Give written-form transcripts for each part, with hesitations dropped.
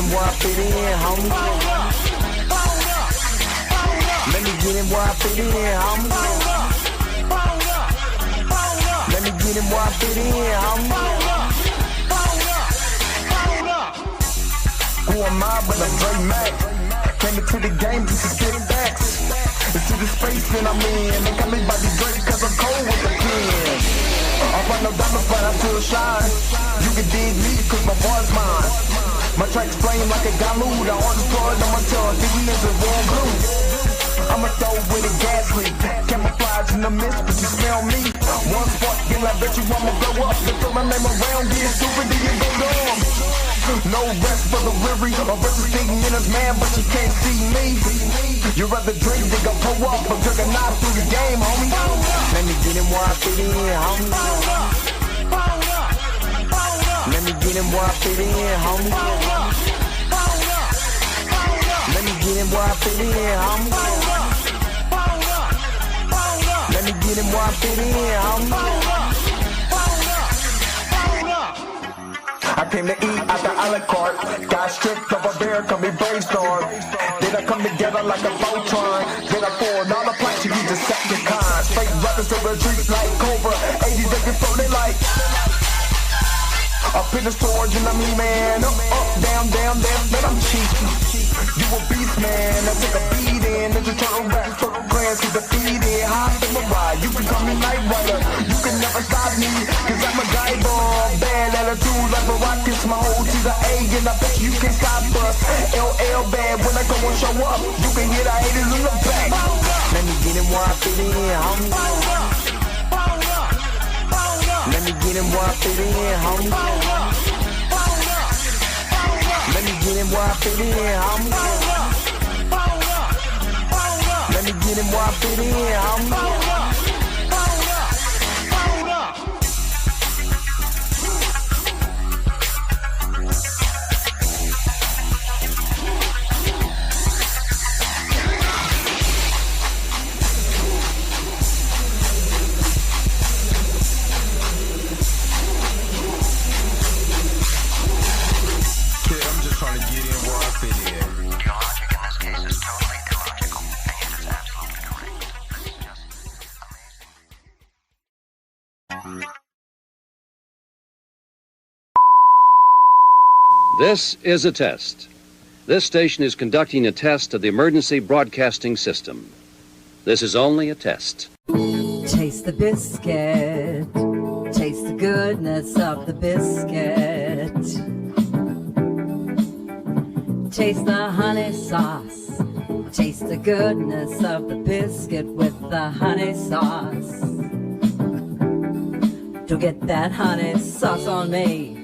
in where I fit in, homie. Let me get in where I fit in, homie. Let me get in where I fit in, homie. Who am I but I'm Dre Mac? Came into the game just to get backs. Into the space that I'm in. They got me by the Drake cause I'm cold with the pen. I find no diamonds but I still shine. You can dig me cause my boy's mine. My tracks flame like a Galu. The hardest part on my tongue. These niggas warm blue. I'ma throw with a gas leak. Camouflage in the mist, but you smell me. One spark, then I bet you I'ma blow up. Then throw my name around, get stupid, then you go dumb. No rest for the weary. My verse is thinking in his man, but you can't see me. You rather drink, they gon' pull up. I'm drinking knife through the game, homie. Let me get in where I fit in, homie. Let me get in where I fit in, homie. Let me get in where I fit in, homie. Let me get in where I fit in, homie. I came to eat at the a la carte. Got stripped of a bear, call me brainstorm. Then I come together like a Voltron. Then I pour all the planks, you use Decepticons. Straight rappers to retreat like Cobra. 80s they can float it like up in the storage and I'm man. Up, down, then I'm cheap. You a beast, man. I take a beat in. Ninja Turtle rap, Turtle Grants, get defeated. Hop in my ride. You can call me Night Rider. You can never stop me. Cause I'm a guy bomb. Bad attitude like a rocket. My whole team's an A. And I bet you can't stop us. LL bad when I go and show up. You can hear the haters in the back. Let me get in where I fit in, homie. Let me get in where I fit in, homie. Let me get in where I fit in, homie. Let me get in where I fit in, homie. This is a test. This station is conducting a test of the emergency broadcasting system. This is only a test. Taste the biscuit. Taste the goodness of the biscuit. Taste the honey sauce. Taste the goodness of the biscuit with the honey sauce. Don't get that honey sauce on me.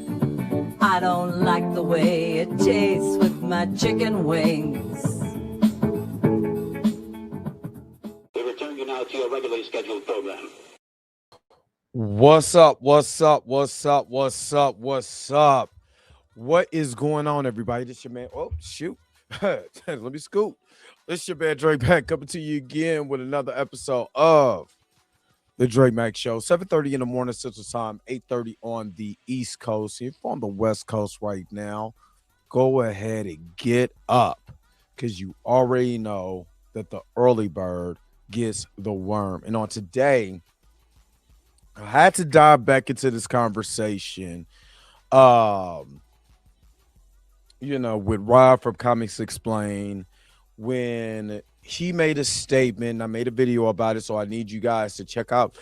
I don't like the way it tastes with my chicken wings. We return you now to your regularly scheduled program. What's up? What's up? What's up? What's up? What's up? What is going on, everybody? This your man. Oh, shoot. Let me scoop. This your man, Drake Mack, coming to you again with another episode of The Drake Mack Show. 7:30 in the morning Central Time, 8:30 on the East Coast. If you're on the West Coast right now, go ahead and get up because you already know that the early bird gets the worm. And on today, I had to dive back into this conversation, with Rob from Comics Explain when he made a statement. I made a video about it, so I need you guys to check out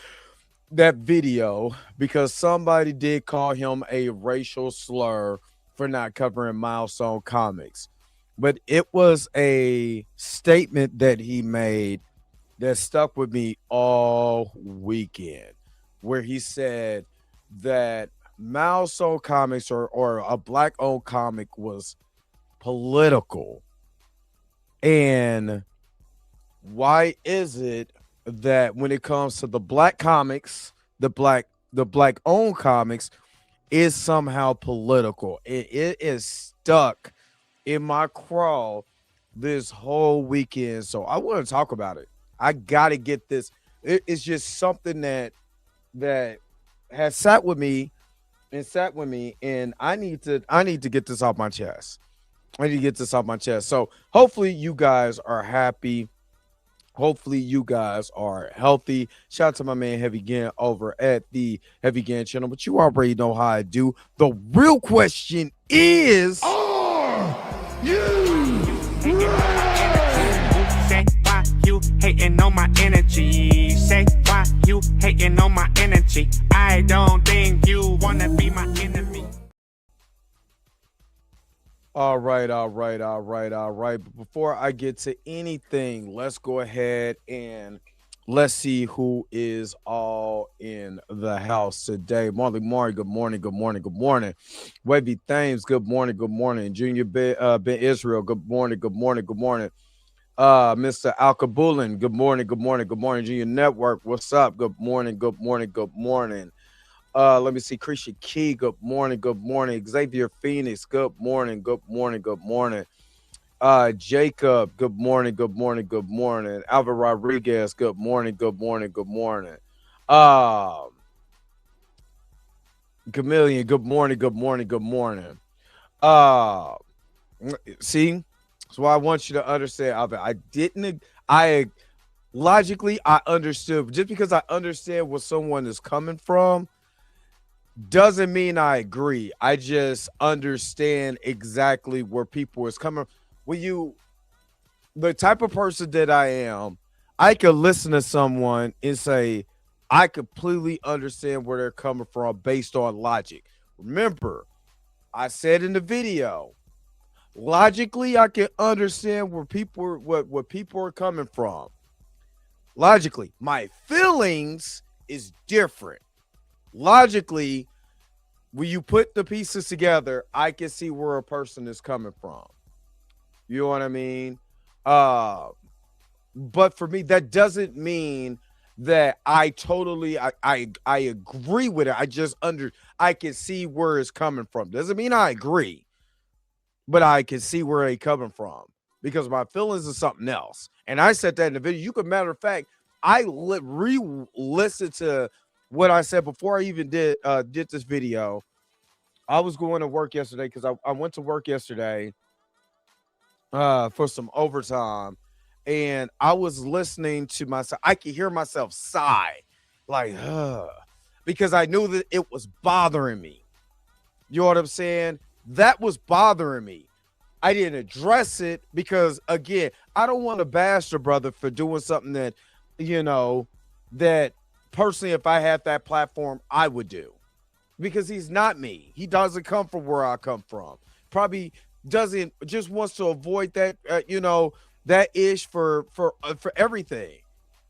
that video because somebody did call him a racial slur for not covering Milestone Comics. But it was a statement that he made that stuck with me all weekend, where he said that Milestone Comics or a black-owned comic was political. And why is it that when it comes to the black comics, the black-owned comics is somehow political? It is stuck in my crawl this whole weekend. So I want to talk about it. I got to get this. It's just something that has sat with me, and I need to get this off my chest. I need to get this off my chest. So hopefully you guys are happy. Hopefully you guys are healthy. Shout out to my man Heavy Gan over at the Heavy Gan channel. But you already know how I do. The real question is, Say why you hating on my energy? Say why you hating on my energy? I don't think you wanna be my enemy. all right. But before I get to anything, let's go ahead and let's see who is all in the house today. Marley Mari, good morning. Wavy Thames, good morning. Junior Ben Israel, good morning. Mr. Alkabulin, good morning. Junior Network, what's up? Good morning. Let me see. Krisha Key, good morning. Xavier Phoenix, good morning. Jacob, good morning. Alvin Rodriguez, good morning. Chameleon, good morning. See, so I want you to understand, Alvin. I logically I understood. Just because I understand where someone is coming from doesn't mean I agree. I just understand exactly where people is coming. The type of person that I am, I could listen to someone and say, I completely understand where they're coming from based on logic. Remember, I said in the video, logically, I can understand where what people are coming from. Logically, my feelings is different. Logically, when you put the pieces together, I can see where a person is coming from. You know what I mean? But for me, that doesn't mean that I totally I agree with it. I can see where it's coming from. Doesn't mean I agree, but I can see where it's coming from because my feelings is something else. And I said that in the video. You could, matter of fact, I re-listened to what I said before I even did this video. I was going to work yesterday because I went to work yesterday for some overtime, and I was listening to myself. I could hear myself sigh, like, because I knew that it was bothering me. You know what I'm saying? That was bothering me. I didn't address it because, again, I don't want to bash the brother for doing something that, that personally, if I had that platform, I would do. Because he's not me. He doesn't come from where I come from. Probably doesn't, just wants to avoid that, that ish for everything.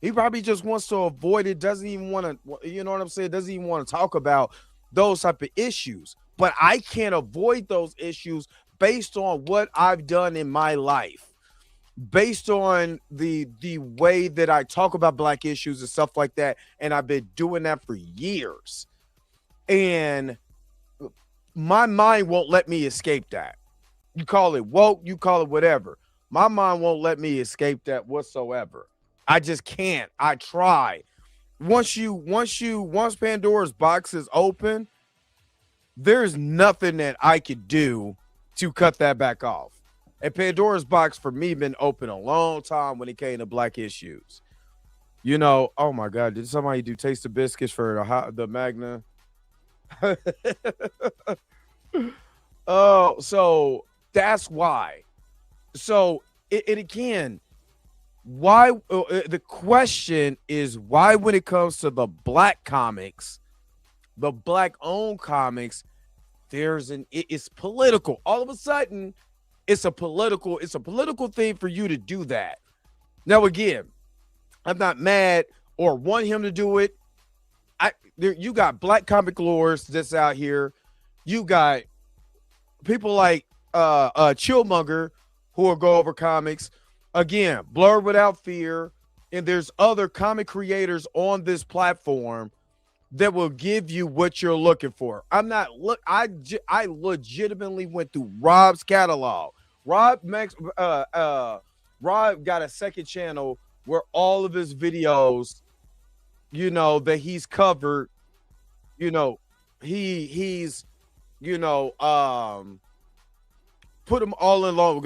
He probably just wants to avoid it. Doesn't even want to, you know what I'm saying? Doesn't even want to talk about those type of issues. But I can't avoid those issues based on what I've done in my life, based on the way that I talk about black issues and stuff like that. And I've been doing that for years. And my mind won't let me escape that. You call it woke, you call it whatever. My mind won't let me escape that whatsoever. I just can't. I try. Once Pandora's box is open, there's nothing that I could do to cut that back off. And Pandora's box for me been open a long time when it came to black issues. Oh my God, did somebody do taste the biscuits for the Magna? Oh, so that's why. So it again, why the question is why, when it comes to the black comics, the black owned comics, it's political. All of a sudden, it's a political thing for you to do that. Now again, I'm not mad or want him to do it. You got black comic lords that's out here. You got people like Chillmonger who will go over comics. Again, Blur Without Fear, and there's other comic creators on this platform that will give you what you're looking for. I legitimately went through Rob's catalog. Rob got a second channel where all of his videos, that he's covered, he's put them all in long.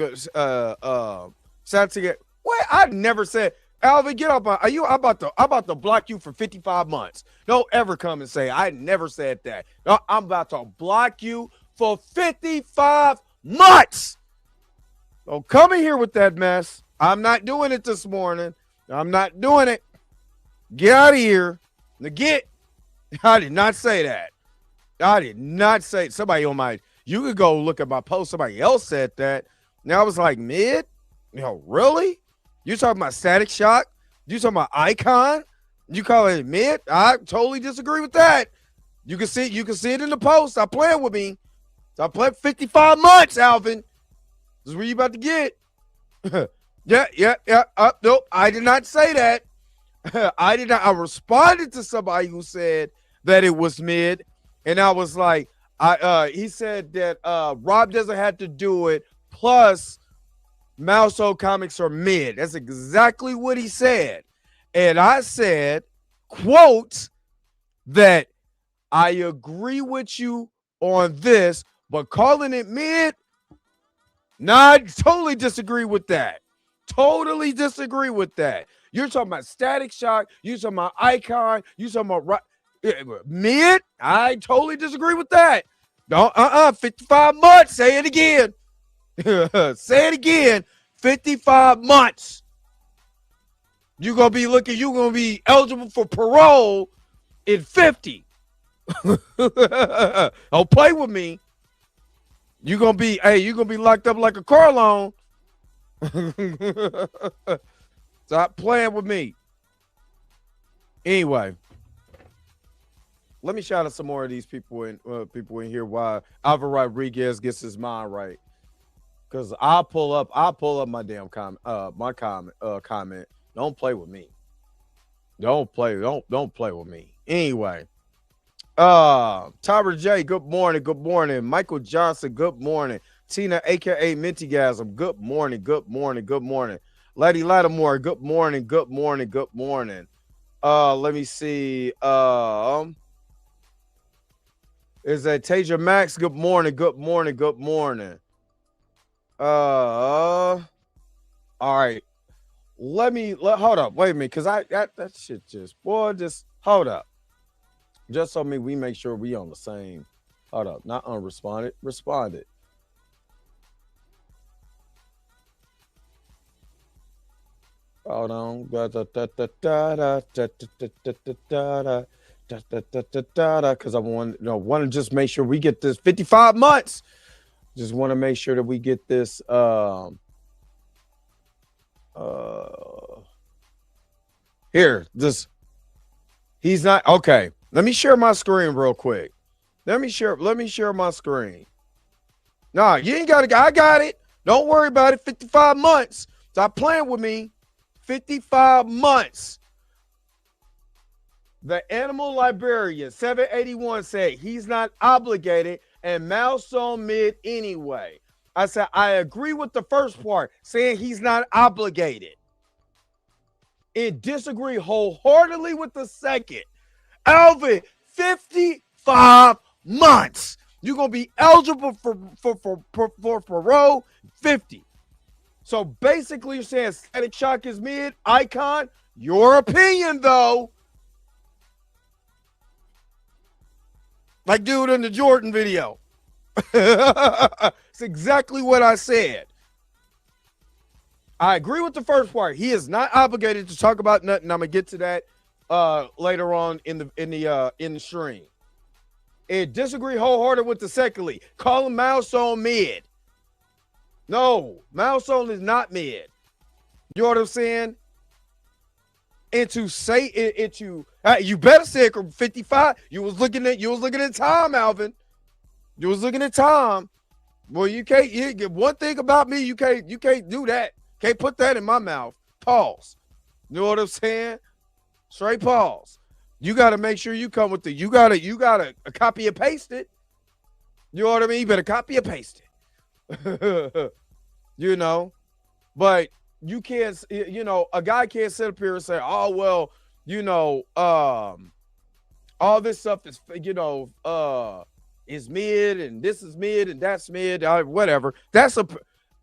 Sat together. What? I never said, Alvin, get up. Are you? I'm about to block you for 55 months. Don't ever come and say I never said that. No, I'm about to block you for 55 months. Don't come in here with that mess. I'm not doing it this morning. I'm not doing it. Get out of here. Now get. I did not say that. I did not say. Somebody on my. You could go look at my post. Somebody else said that. Now I was like, mid? Really? You talking about Static Shock? You talking about Icon? You call it mid? I totally disagree with that. You can see it in the post. Stop playing with me. Stop playing 55 months, Alvin. This is where you about to get. Yeah. Nope. I did not say that. I did not. I responded to somebody who said that it was mid, and I was like, he said that Rob doesn't have to do it. Plus, Mousehold comics are mid. That's exactly what he said, and I said, quote, that I agree with you on this, but calling it mid, nah, I totally disagree with that. Totally disagree with that. You're talking about Static Shock. You're talking about Icon. You're talking about mid. I totally disagree with that. No, 55 months. Say it again. Say it again. 55 months. You're going to be eligible for parole in 50. Don't play with me. You're going to be locked up like a car loan. Stop playing with me. Anyway, let me shout out some more of these people in here while Alvin Rodriguez gets his mind right. Cause I'll pull up my damn comment. Comment. Don't play with me. Don't play with me. Anyway. Tyra J, good morning. Good morning. Michael Johnson, good morning. Tina, aka Mintygasm, good morning. Good morning. Good morning. Lady Lattimore, good morning. Good morning. Good morning. Let me see. Is that Tasia Max? Good morning. Good morning. Good morning. All right. Hold up. Wait a minute, because that shit just hold up. Just so we make sure we on the same. Hold up. Not unresponded. Responded. Hold on. Because I want to just make sure we get this 55 months. Just want to make sure that we get this here. He's not okay. Let me share my screen real quick. Let me share my screen. Nah, you ain't got to. I got it. Don't worry about it. 55 months. Stop playing with me. 55 months. The animal librarian 781 said he's not obligated and Mouse on mid anyway. I said I agree with the first part, saying he's not obligated. And disagree wholeheartedly with the second. Alvin, 55 months. You're gonna be eligible for parole 50. So basically, you're saying Static Shock is mid, Icon. Your opinion, though. Like dude in the Jordan video. It's exactly what I said. I agree with the first part. He is not obligated to talk about nothing. I'm gonna get to that later on in the stream. And disagree wholehearted with the secondly. Call him Milestone mid. No, Milestone is not mid. You know what I'm saying? And to say it, you better say it 55. You was looking at time, Alvin. You was looking at time. Well, you can't. One thing about me, you can't do that. Can't put that in my mouth. Pause. You know what I'm saying? Straight pause. You got to make sure you come with you got to copy and paste it. You know what I mean? You better copy and paste it. You know, but you can't, a guy can't sit up here and say, oh, well, all this stuff is, is mid and this is mid and that's mid, whatever.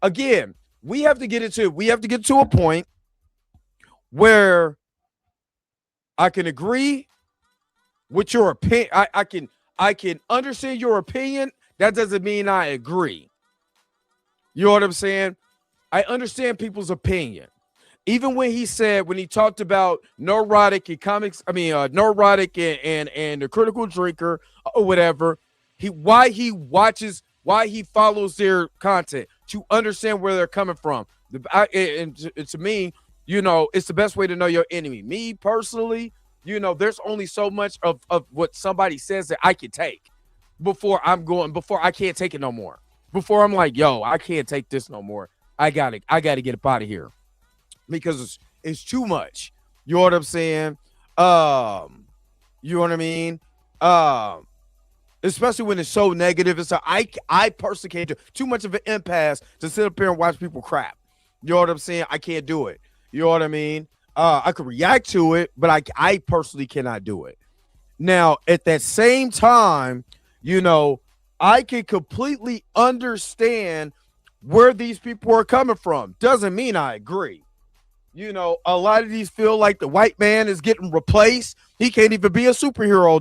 Again, we have to get to a point where I can agree with your opinion. I can understand your opinion. That doesn't mean I agree. You know what I'm saying? I understand people's opinion. Even when he talked about neurotic and neurotic and the critical drinker or whatever, why he follows their content to understand where they're coming from. To me, it's the best way to know your enemy. Me personally, there's only so much of what somebody says that I can take before I can't take it no more. Before I'm like, yo, I can't take this no more. I gotta get up out of here because it's too much. You know what I'm saying? You know what I mean? Especially when it's so negative. I personally can't do too much of an impasse to sit up here and watch people crap. You know what I'm saying? I can't do it. You know what I mean? I could react to it, but I personally cannot do it. Now, at that same time, I can completely understand where these people are coming from. Doesn't mean I agree. A lot of these feel like the white man is getting replaced. He can't even be a superhero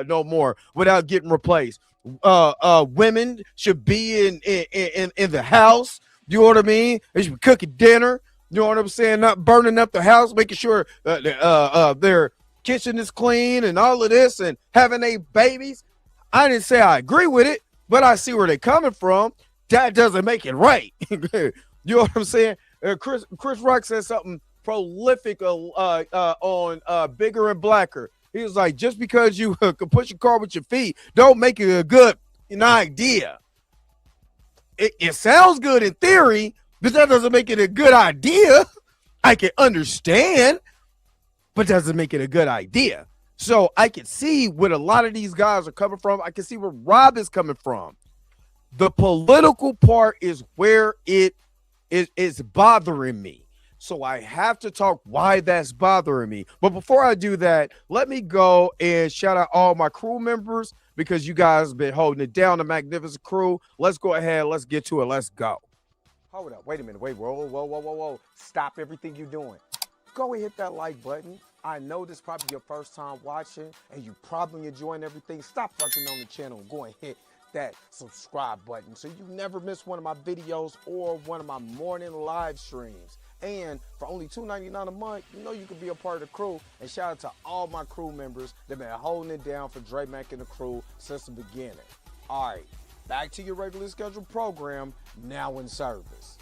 no more without getting replaced. Women should be in the house. You know what I mean? They should be cooking dinner. You know what I'm saying? Not burning up the house, making sure their kitchen is clean and all of this and having babies. I didn't say I agree with it, but I see where they're coming from. That doesn't make it right. You know what I'm saying? Chris Rock said something prolific on Bigger and Blacker. He was like, just because you can push your car with your feet, don't make it a good idea. It sounds good in theory, but that doesn't make it a good idea. I can understand, but doesn't make it a good idea. So I can see where a lot of these guys are coming from. I can see where Rob is coming from. The political part is where it is bothering me. So I have to talk why that's bothering me. But before I do that, let me go and shout out all my crew members because you guys have been holding it down, the magnificent crew. Let's go ahead. Let's get to it. Let's go. Hold up. Wait a minute. Wait. Whoa. Stop everything you're doing. Go and hit that like button. I know this is probably your first time watching and you probably enjoying everything. Stop fucking on the channel and go and hit that subscribe button so you never miss one of my videos or one of my morning live streams. And for only $2.99 a month, you can be a part of the crew. And shout out to all my crew members that been holding it down for Dre Mack and the crew since the beginning. All right, back to your regularly scheduled program, now in service.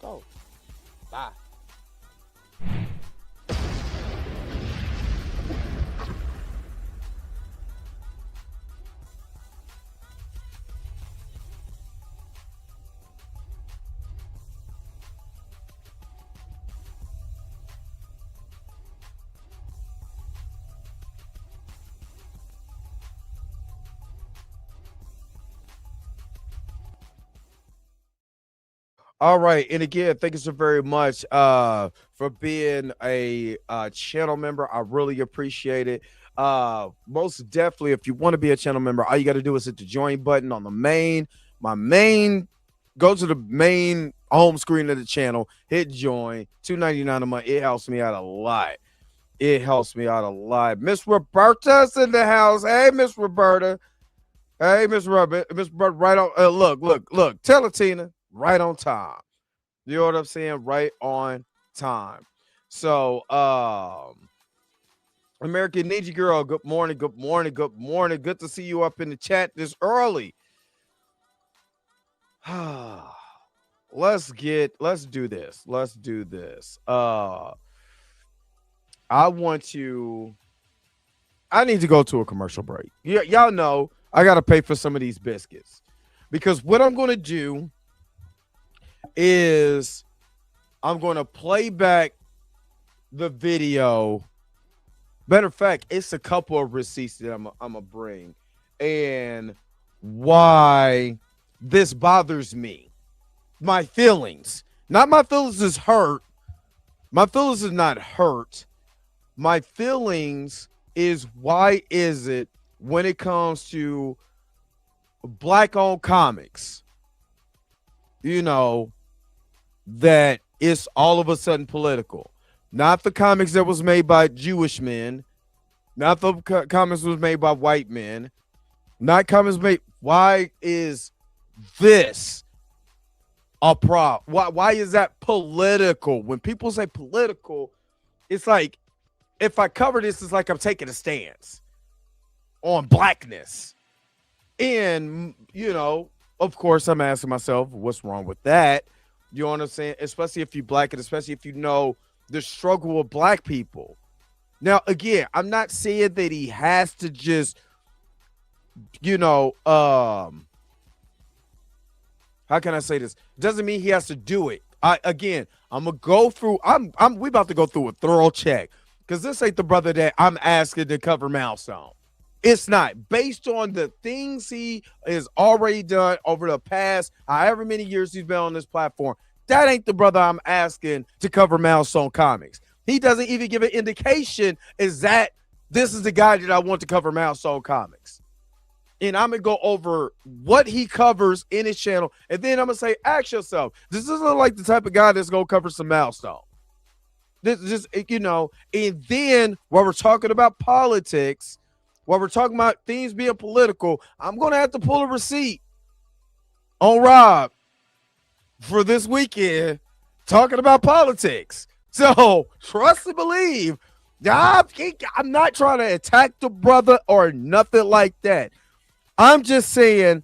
Go. Bye. All right. And again, thank you so very much for being a channel member. I really appreciate it. Most definitely, if you want to be a channel member, all you got to do is hit the join button on go to the main home screen of the channel, hit join, $2.99 a month. It helps me out a lot. Miss Roberta's in the house. Hey, Miss Roberta. Miss Roberta, right on. Look. Tell her, Tina. Right on time. You know what I'm saying? Right on time. So, American Ninja Girl, good morning. Good to see you up in the chat this early. Let's do this. I need to go to a commercial break. Y'all know I got to pay for some of these biscuits because what I'm going to do is I'm going to play back the video. Matter of fact, it's a couple of receipts that I'm going to bring and why this bothers me. My feelings. Not my feelings is hurt. My feelings is not hurt. My feelings is why is it when it comes to black-owned comics, you know, that it's all of a sudden political. Not the comics that was made by Jewish men, not the comics was made by white men, not comics made. Why is this a problem? Why is that political? When people say political, it's like, if I cover this, it's like I'm taking a stance on blackness. And, you know, of course, I'm asking myself, what's wrong with that? You know what I'm saying? Especially if you black, and especially if you know the struggle of black people. Now, again, I'm not saying that he has to just, you know, how can I say this? Doesn't mean he has to do it. I'm gonna go through. We about to go through a thorough check, because this ain't the brother that I'm asking to cover Milestone. It's not. Based on the things he has already done over the past however many years he's been on this platform, that ain't the brother I'm asking to cover Milestone Comics. He doesn't even give an indication is that this is the guy that I want to cover Milestone Comics. And I'm going to go over what he covers in his channel. And then I'm going to say, ask yourself, does this look like the type of guy that's going to cover some Milestone? This just, you know, and then while we're talking about politics, while we're talking about things being political, I'm going to have to pull a receipt on Rob for this weekend talking about politics. So trust and believe. I'm not trying to attack the brother or nothing like that. I'm just saying,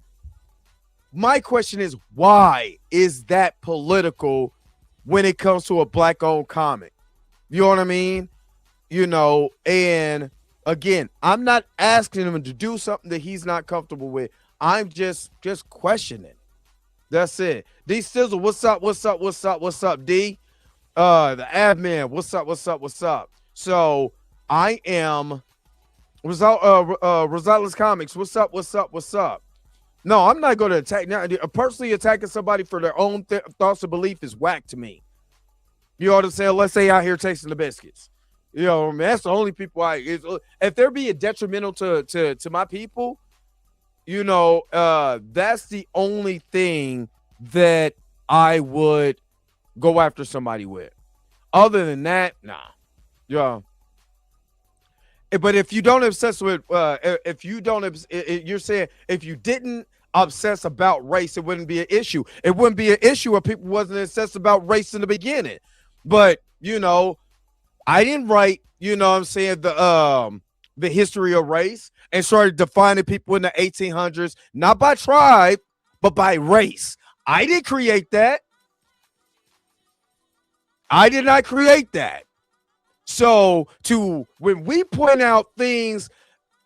my question is, why is that political when it comes to a black-owned comic? You know what I mean? You know, and again, I'm not asking him to do something that he's not comfortable with. I'm just questioning. That's it. D Sizzle, what's up? What's up? What's up? What's up, D? The admin, what's up? What's up? What's up? So I am Rosales Comics. What's up? What's up? What's up? No, I'm not going to attack. Now, personally attacking somebody for their own thoughts and belief is whack to me. You know what I'm saying? Let's say out here tasting the biscuits. You know, I mean, that's the only people if they're being detrimental to my people, you know, that's the only thing that I would go after somebody with. Other than that, nah. Yeah. But if you don't obsess with, you're saying if you didn't obsess about race, it wouldn't be an issue. It wouldn't be an issue if people wasn't obsessed about race in the beginning. But, you know, I didn't write, you know what I'm saying, the history of race and started defining people in the 1800s, not by tribe, but by race. I didn't create that. I did not create that. So when we point out things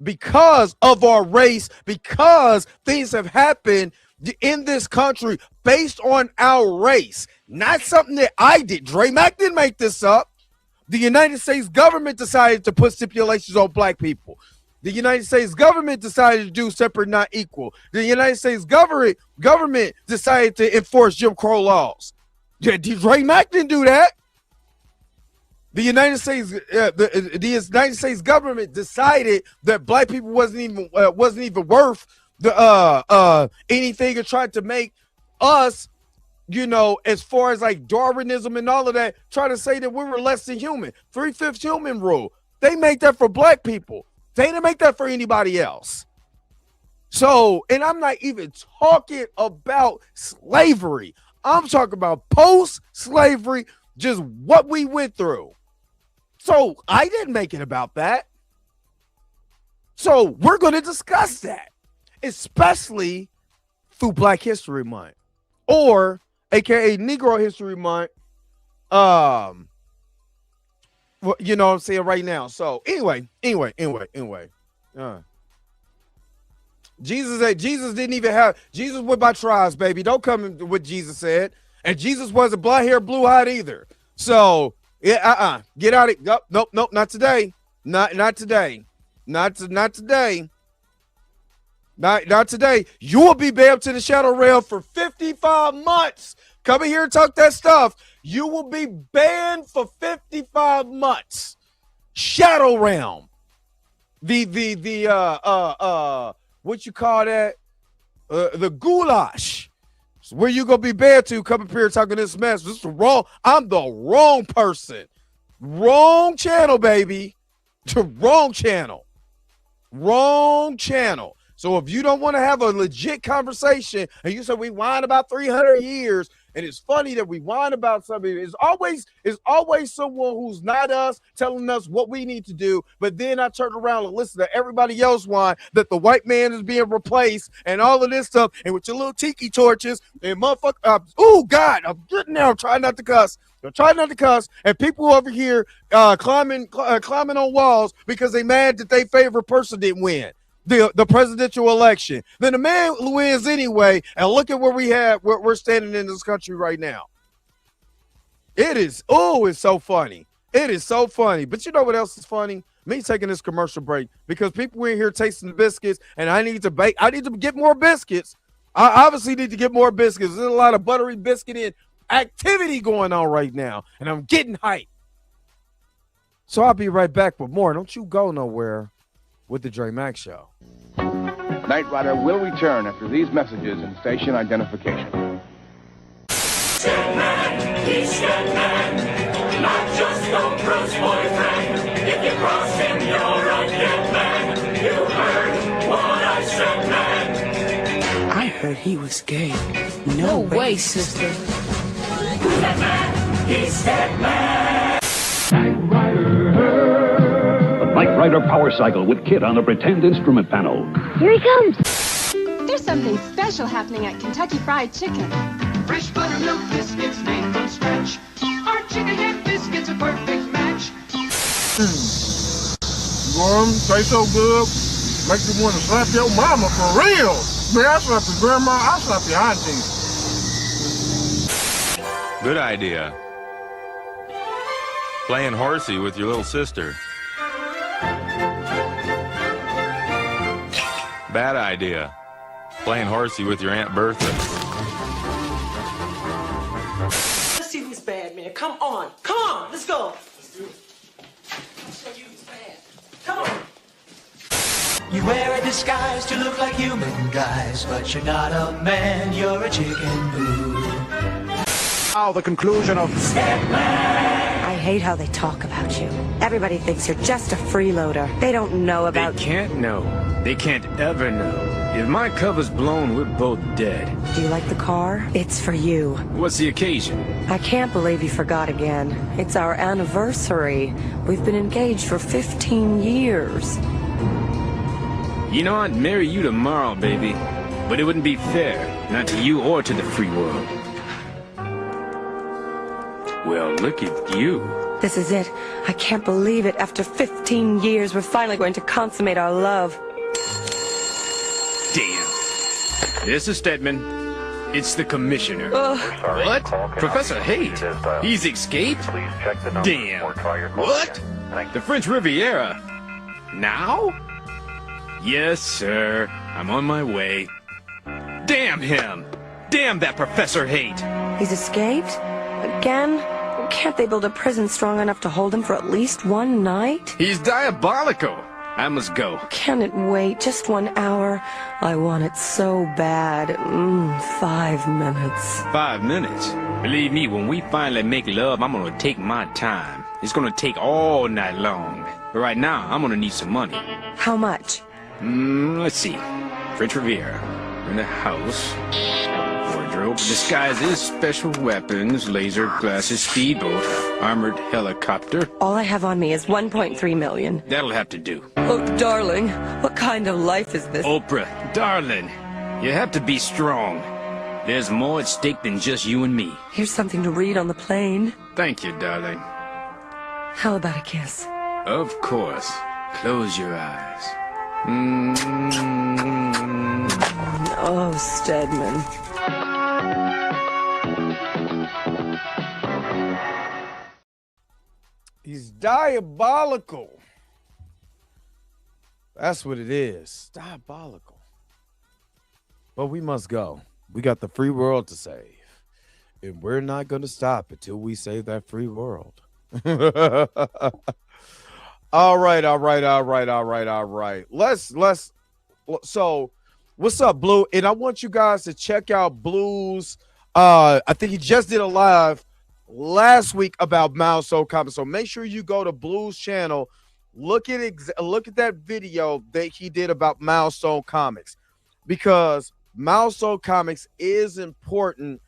because of our race, because things have happened in this country based on our race, not something that I did. Dre Mack didn't make this up. The United States government decided to put stipulations on black people. The United States government decided to do separate, not equal. The United States government decided to enforce Jim Crow laws. Dre Mack didn't do that. The United States government decided that black people wasn't even worth the anything, and tried to make us, you know, as far as like Darwinism and all of that, try to say that we were less than human. 3/5 human rule. They made that for black people. They didn't make that for anybody else. So, and I'm not even talking about slavery. I'm talking about post-slavery, just what we went through. So I didn't make it about that. So we're going to discuss that, especially through Black History Month, or AKA Negro History Month. You know what I'm saying right now. So anyway. Jesus didn't even have, Jesus went by tribes, baby. Don't come in with what Jesus said. And Jesus wasn't blonde hair, blue eyed either. So yeah, get out of it. Nope, not today. Not today. Not today. Not today. You will be banned to the Shadow Realm for 55 months. Come in here and talk that stuff. You will be banned for 55 months. Shadow Realm. The what you call that? the goulash. So where you gonna be bad to? Come up here talking this mess. This is wrong. I'm the wrong person. Wrong channel, baby. Wrong channel. Wrong channel. So if you don't want to have a legit conversation and you say we whine about 300 years, and it's funny that we whine about something, it's always someone who's not us telling us what we need to do. But then I turn around and listen to everybody else whine that the white man is being replaced and all of this stuff, and with your little tiki torches and motherfucker. Oh God, I'm getting there. I'm trying not to cuss. And people over here climbing on walls because they mad that their favorite person didn't win the presidential election. Then the man wins anyway, and look at where we're standing in this country right now. It's so funny. It is so funny. But you know what else is funny? Me taking this commercial break because people in here tasting the biscuits, and I need to get more biscuits. I obviously need to get more biscuits. There's a lot of buttery biscuit in activity going on right now, and I'm getting hyped. So I'll be right back with more. Don't you go nowhere with the Dre Max Show. Knight Rider will return after these messages and station identification. Stedman, he's Stedman, not just Oprah's boyfriend. If you cross him, you're a dead man. You heard what I said, man. I heard he was gay. No way, sister. Stedman, he's Stedman. Knight Rider Power Cycle with Kit on the pretend instrument panel. Here he comes. There's something special happening at Kentucky Fried Chicken. Fresh buttermilk biscuits made from scratch. Our chicken and biscuits a perfect match. Warm, taste so good, make you want to slap your mama for real. Man, I slap your grandma, I slap your auntie. Good idea. Playing horsey with your little sister. Bad idea. Playing horsey with your Aunt Bertha. Let's see who's bad, man. Come on, let's go. Let's do it. Let's show you who's bad. Come on. You wear a disguise to look like human guys, but you're not a man, you're a chicken boo. Now the conclusion of I hate how they talk about you. Everybody thinks you're just a freeloader. They don't know about... They can't know. They can't ever know. If my cover's blown, we're both dead. Do you like the car? It's for you. What's the occasion? I can't believe you forgot again. It's our anniversary. We've been engaged for 15 years. You know, I'd marry you tomorrow, baby. But it wouldn't be fair. Not to you or to the free world. Well, look at you. This is it. I can't believe it. After 15 years, we're finally going to consummate our love. Damn. This is Stedman. It's the commissioner. Sorry, what? Professor Haight? He's escaped? Damn. What? The French Riviera. Now? Yes, sir. I'm on my way. Damn him. Damn that Professor Haight. He's escaped? Again? Can't they build a prison strong enough to hold him for at least one night? He's diabolical. I must go. Can it wait just 1 hour? I want it so bad. 5 minutes. 5 minutes? Believe me, when we finally make love, I'm gonna take my time. It's gonna take all night long. But right now, I'm gonna need some money. How much? Let's see. French Riviera. In the house. Wardrobe. Disguises, special weapons, laser glasses, speedboat, armored helicopter. All I have on me is 1.3 million. That'll have to do. Oh, darling, what kind of life is this? Oprah, darling, you have to be strong. There's more at stake than just you and me. Here's something to read on the plane. Thank you, darling. How about a kiss? Of course. Close your eyes. Oh, Stedman. He's diabolical. That's what it is. Diabolical. But we must go. We got the free world to save. And we're not going to stop until we save that free world. All right. So What's up, Blue? And I want you guys to check out Blue's. I think he just did a live last week about Milestone Comics. So make sure you go to Blue's channel. Look at that video that he did about Milestone Comics, because Milestone Comics is important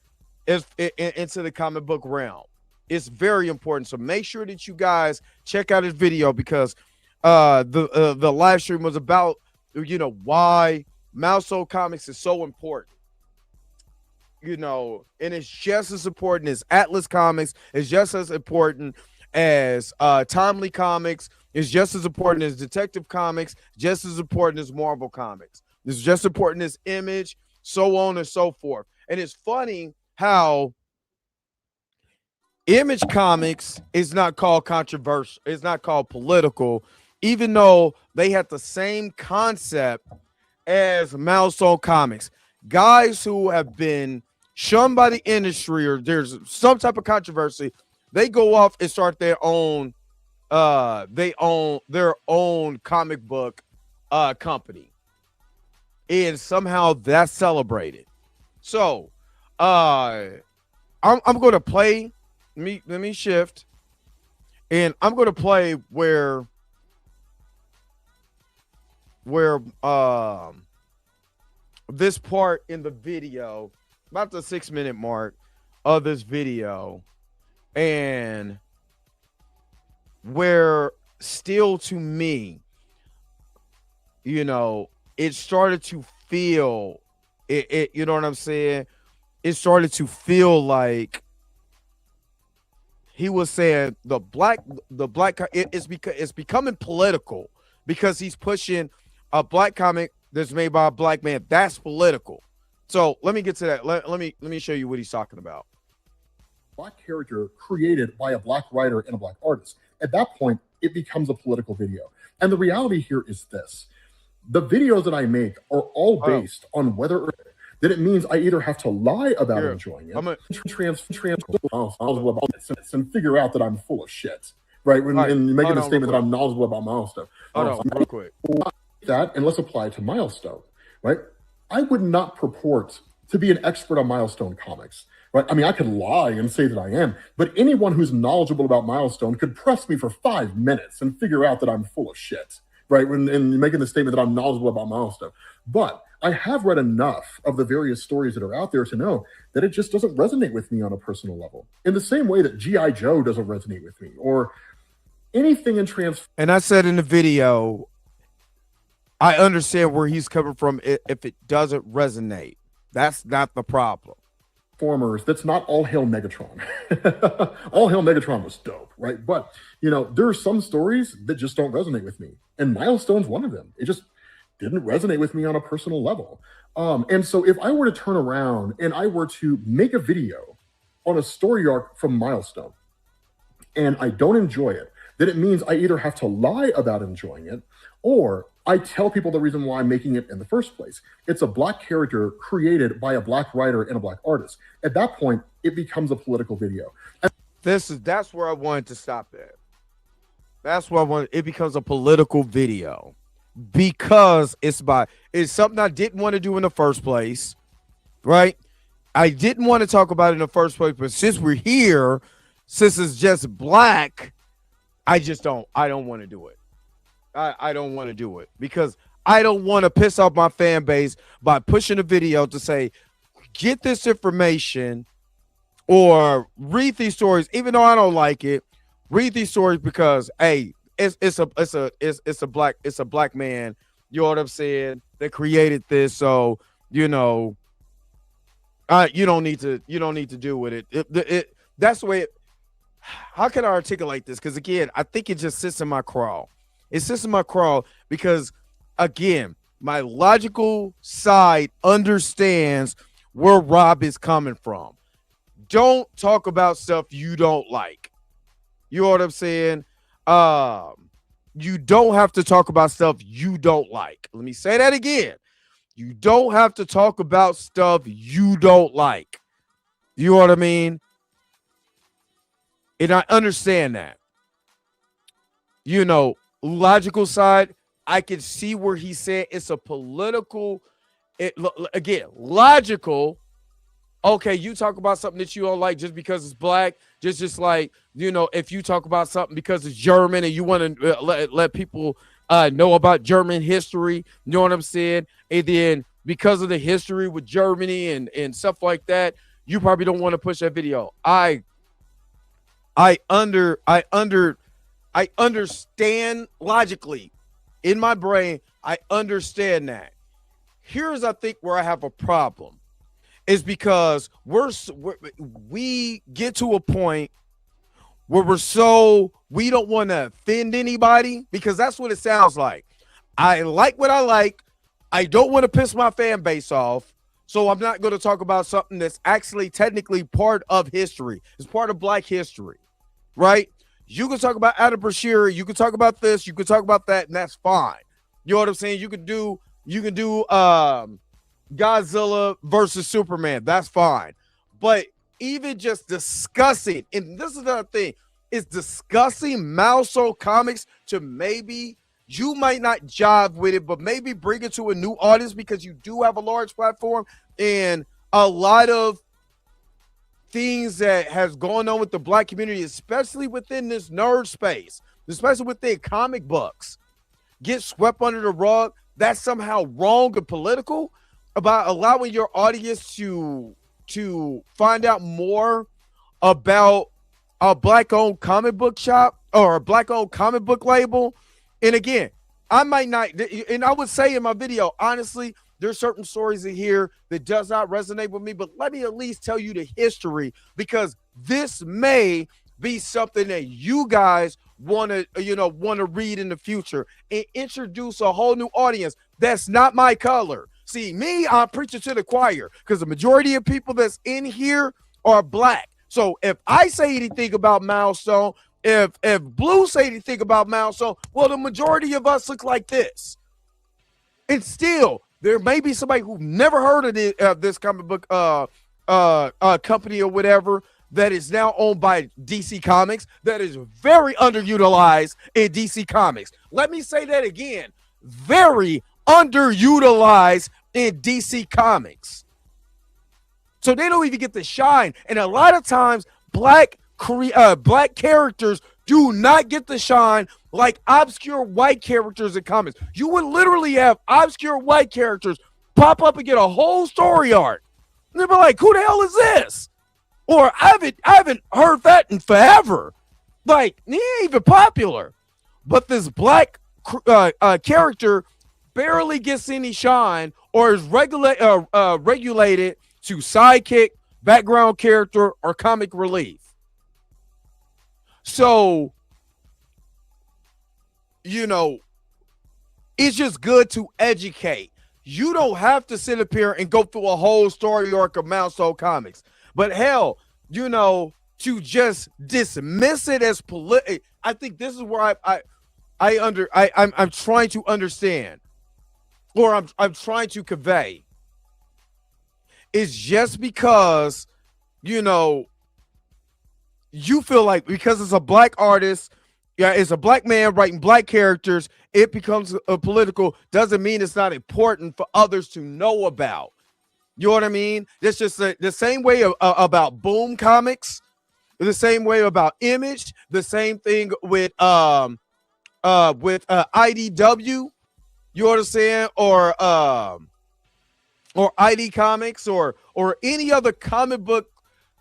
into the comic book realm. It's very important. So make sure that you guys check out his video, because the live stream was about, you know, why Milestone Comics is so important. You know, and it's just as important as Atlas Comics. It's just as important as Timely Comics. It's just as important as Detective Comics. Just as important as Marvel Comics. It's just as important as Image, so on and so forth. And it's funny how Image Comics is not called controversial. It's not called political, even though they had the same concept as Milestone Comics. Guys who have been shunned by the industry, or there's some type of controversy, they go off and start their own their own comic book company, and somehow that's celebrated. So I'm going to play, let me shift, and I'm going to play where this part in the video, about the 6-minute mark of this video, and where still, to me, you know, it started to feel it, you know what I'm saying? It started to feel like he was saying the black it's becoming political, because he's pushing a black comic that's made by a black man. That's political. So let me get to that. Let me show you what he's talking about. Black character created by a black writer and a black artist. At that point, it becomes a political video. And the reality here is this: the videos that I make are all based on whether or that it means I either have to lie about enjoying it, and figure out that I'm full of shit, right? And making the statement that I'm knowledgeable about milestone. Real quick. That, and let's apply it to Milestone, right? I would not purport to be an expert on Milestone comics, right? I mean, I could lie and say that I am, but anyone who's knowledgeable about Milestone could press me for 5 minutes and figure out that I'm full of shit, right? And making the statement that I'm knowledgeable about Milestone. But I have read enough of the various stories that are out there to know that it just doesn't resonate with me on a personal level, in the same way that G.I. Joe doesn't resonate with me, or anything in And I said in the video, I understand where he's coming from if it doesn't resonate. That's not the problem. Transformers, that's not all hail Megatron. All hail Megatron was dope, right? But, you know, there are some stories that just don't resonate with me. And Milestone's one of them. It just didn't resonate with me on a personal level. And so if I were to turn around and I were to make a video on a story arc from Milestone, and I don't enjoy it, then it means I either have to lie about enjoying it, or I tell people the reason why I'm making it in the first place. It's a black character created by a black writer and a black artist. At that point, it becomes a political video. That's where I wanted to stop at. That's where I wanted. It becomes a political video, because it's something I didn't want to do in the first place, right? I didn't want to talk about it in the first place, but since we're here, since it's just black, I don't want to do it. I don't want to do it, because I don't want to piss off my fan base by pushing a video to say, get this information or read these stories, even though I don't like it. Read these stories because, hey, it's a black man, you know what I'm saying, that created this. So, you know, you don't need to do with it. That's the way how can I articulate this? Because again, I think it just sits in my crawl. It sits in my crawl because, again, my logical side understands where Rob is coming from. Don't talk about stuff you don't like. You know what I'm saying? You don't have to talk about stuff you don't like. Let me say that again. You don't have to talk about stuff you don't like. You know what I mean? And I understand that. You know, logical side, I can see where he said it's a political again, logical. Okay, you talk about something that you don't like just because it's black, just like, if you talk about something because it's German and you want to let people know about German history, you know what I'm saying? And then because of the history with Germany and stuff like that, you probably don't want to push that video. I understand logically in my brain. I understand that. Here's, I think, where I have a problem is because we get to a point where we don't want to offend anybody, because that's what it sounds like. I like what I like. I don't want to piss my fan base off. So I'm not going to talk about something that's actually technically part of history. It's part of black history, right? You can talk about Adam Bashir. You can talk about this. You can talk about that, and that's fine. You know what I'm saying? You can do Godzilla versus Superman. That's fine. But even just discussing, and this is another thing, is discussing milestone comics to maybe you might not jive with it, but maybe bring it to a new audience, because you do have a large platform and a lot of things that has gone on with the black community, especially within this nerd space, especially within comic books, get swept under the rug. That's somehow wrong and political about allowing your audience to find out more about a black-owned comic book shop or a black-owned comic book label. And again, I might not, and I would say in my video, honestly, there's certain stories in here that does not resonate with me, but let me at least tell you the history, because this may be something that you guys want to read in the future and introduce a whole new audience. That's not my color. See, me, I'm preaching to the choir, because the majority of people that's in here are black. So if I say anything about Milestone, if Blue say anything about Milestone, well, the majority of us look like this. And still, there may be somebody who never heard of this comic book company or whatever that is now owned by DC Comics, that is very underutilized in DC Comics. Let me say that again. Very underutilized in DC Comics. So they don't even get to shine. And a lot of times, black characters do not get to shine like obscure white characters in comics. You would literally have obscure white characters pop up and get a whole story arc. And they'll be like, who the hell is this? Or I haven't heard that in forever. Like, he ain't even popular. But this black character barely gets any shine, or is regulated to sidekick, background character, or comic relief. So, it's just good to educate. You don't have to sit up here and go through a whole story arc of Milestone Comics. But hell, to just dismiss it as political, I think this is where I'm trying to understand, or I'm trying to convey. It's just because, you feel like because it's a black artist, it's a black man writing black characters, it becomes a political, doesn't mean it's not important for others to know about. You know what I mean? It's just the same way about Boom Comics, the same way about Image, the same thing with IDW. You understand? Or ID Comics, or any other comic book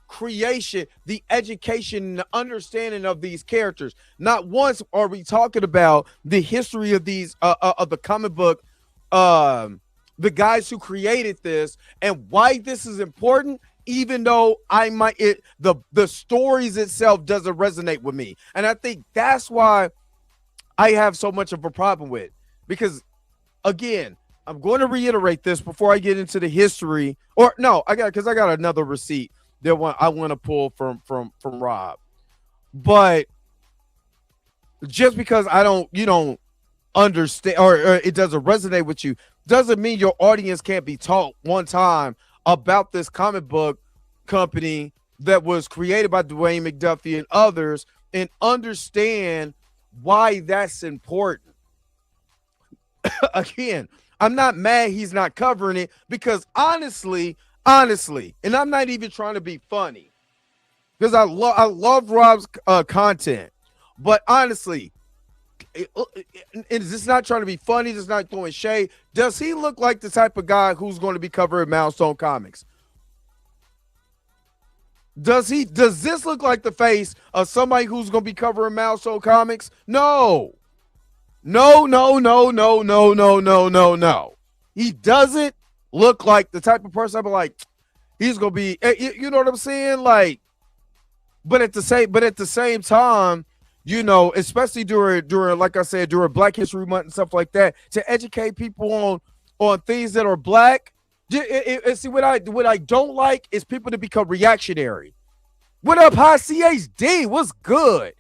creation, the education and the understanding of these characters. Not once are we talking about the history of these of the comic book, the guys who created this, and why this is important, even though the stories itself doesn't resonate with me. And I think that's why I have so much of a problem with, because again, I'm going to reiterate this before I get into the history, or no, I got another receipt that I want to pull from Rob. But just because you don't understand, or it doesn't resonate with you, doesn't mean your audience can't be taught one time about this comic book company that was created by Dwayne McDuffie and others, and understand why that's important. Again, I'm not mad he's not covering it because honestly, and I'm not even trying to be funny because I love Rob's content, but honestly, is this not trying to be funny? Just not throwing shade. Does he look like the type of guy who's going to be covering Milestone Comics? Does this look like the face of somebody who's going to be covering Milestone Comics? No. No. He doesn't look like the type of person I'd be like, he's going to be, you know what I'm saying? Like, but at the same time, you know, especially during like I said, during Black History Month and stuff like that, to educate people on things that are black. See, what I don't like is people to become reactionary. What up, High CHD? What's good?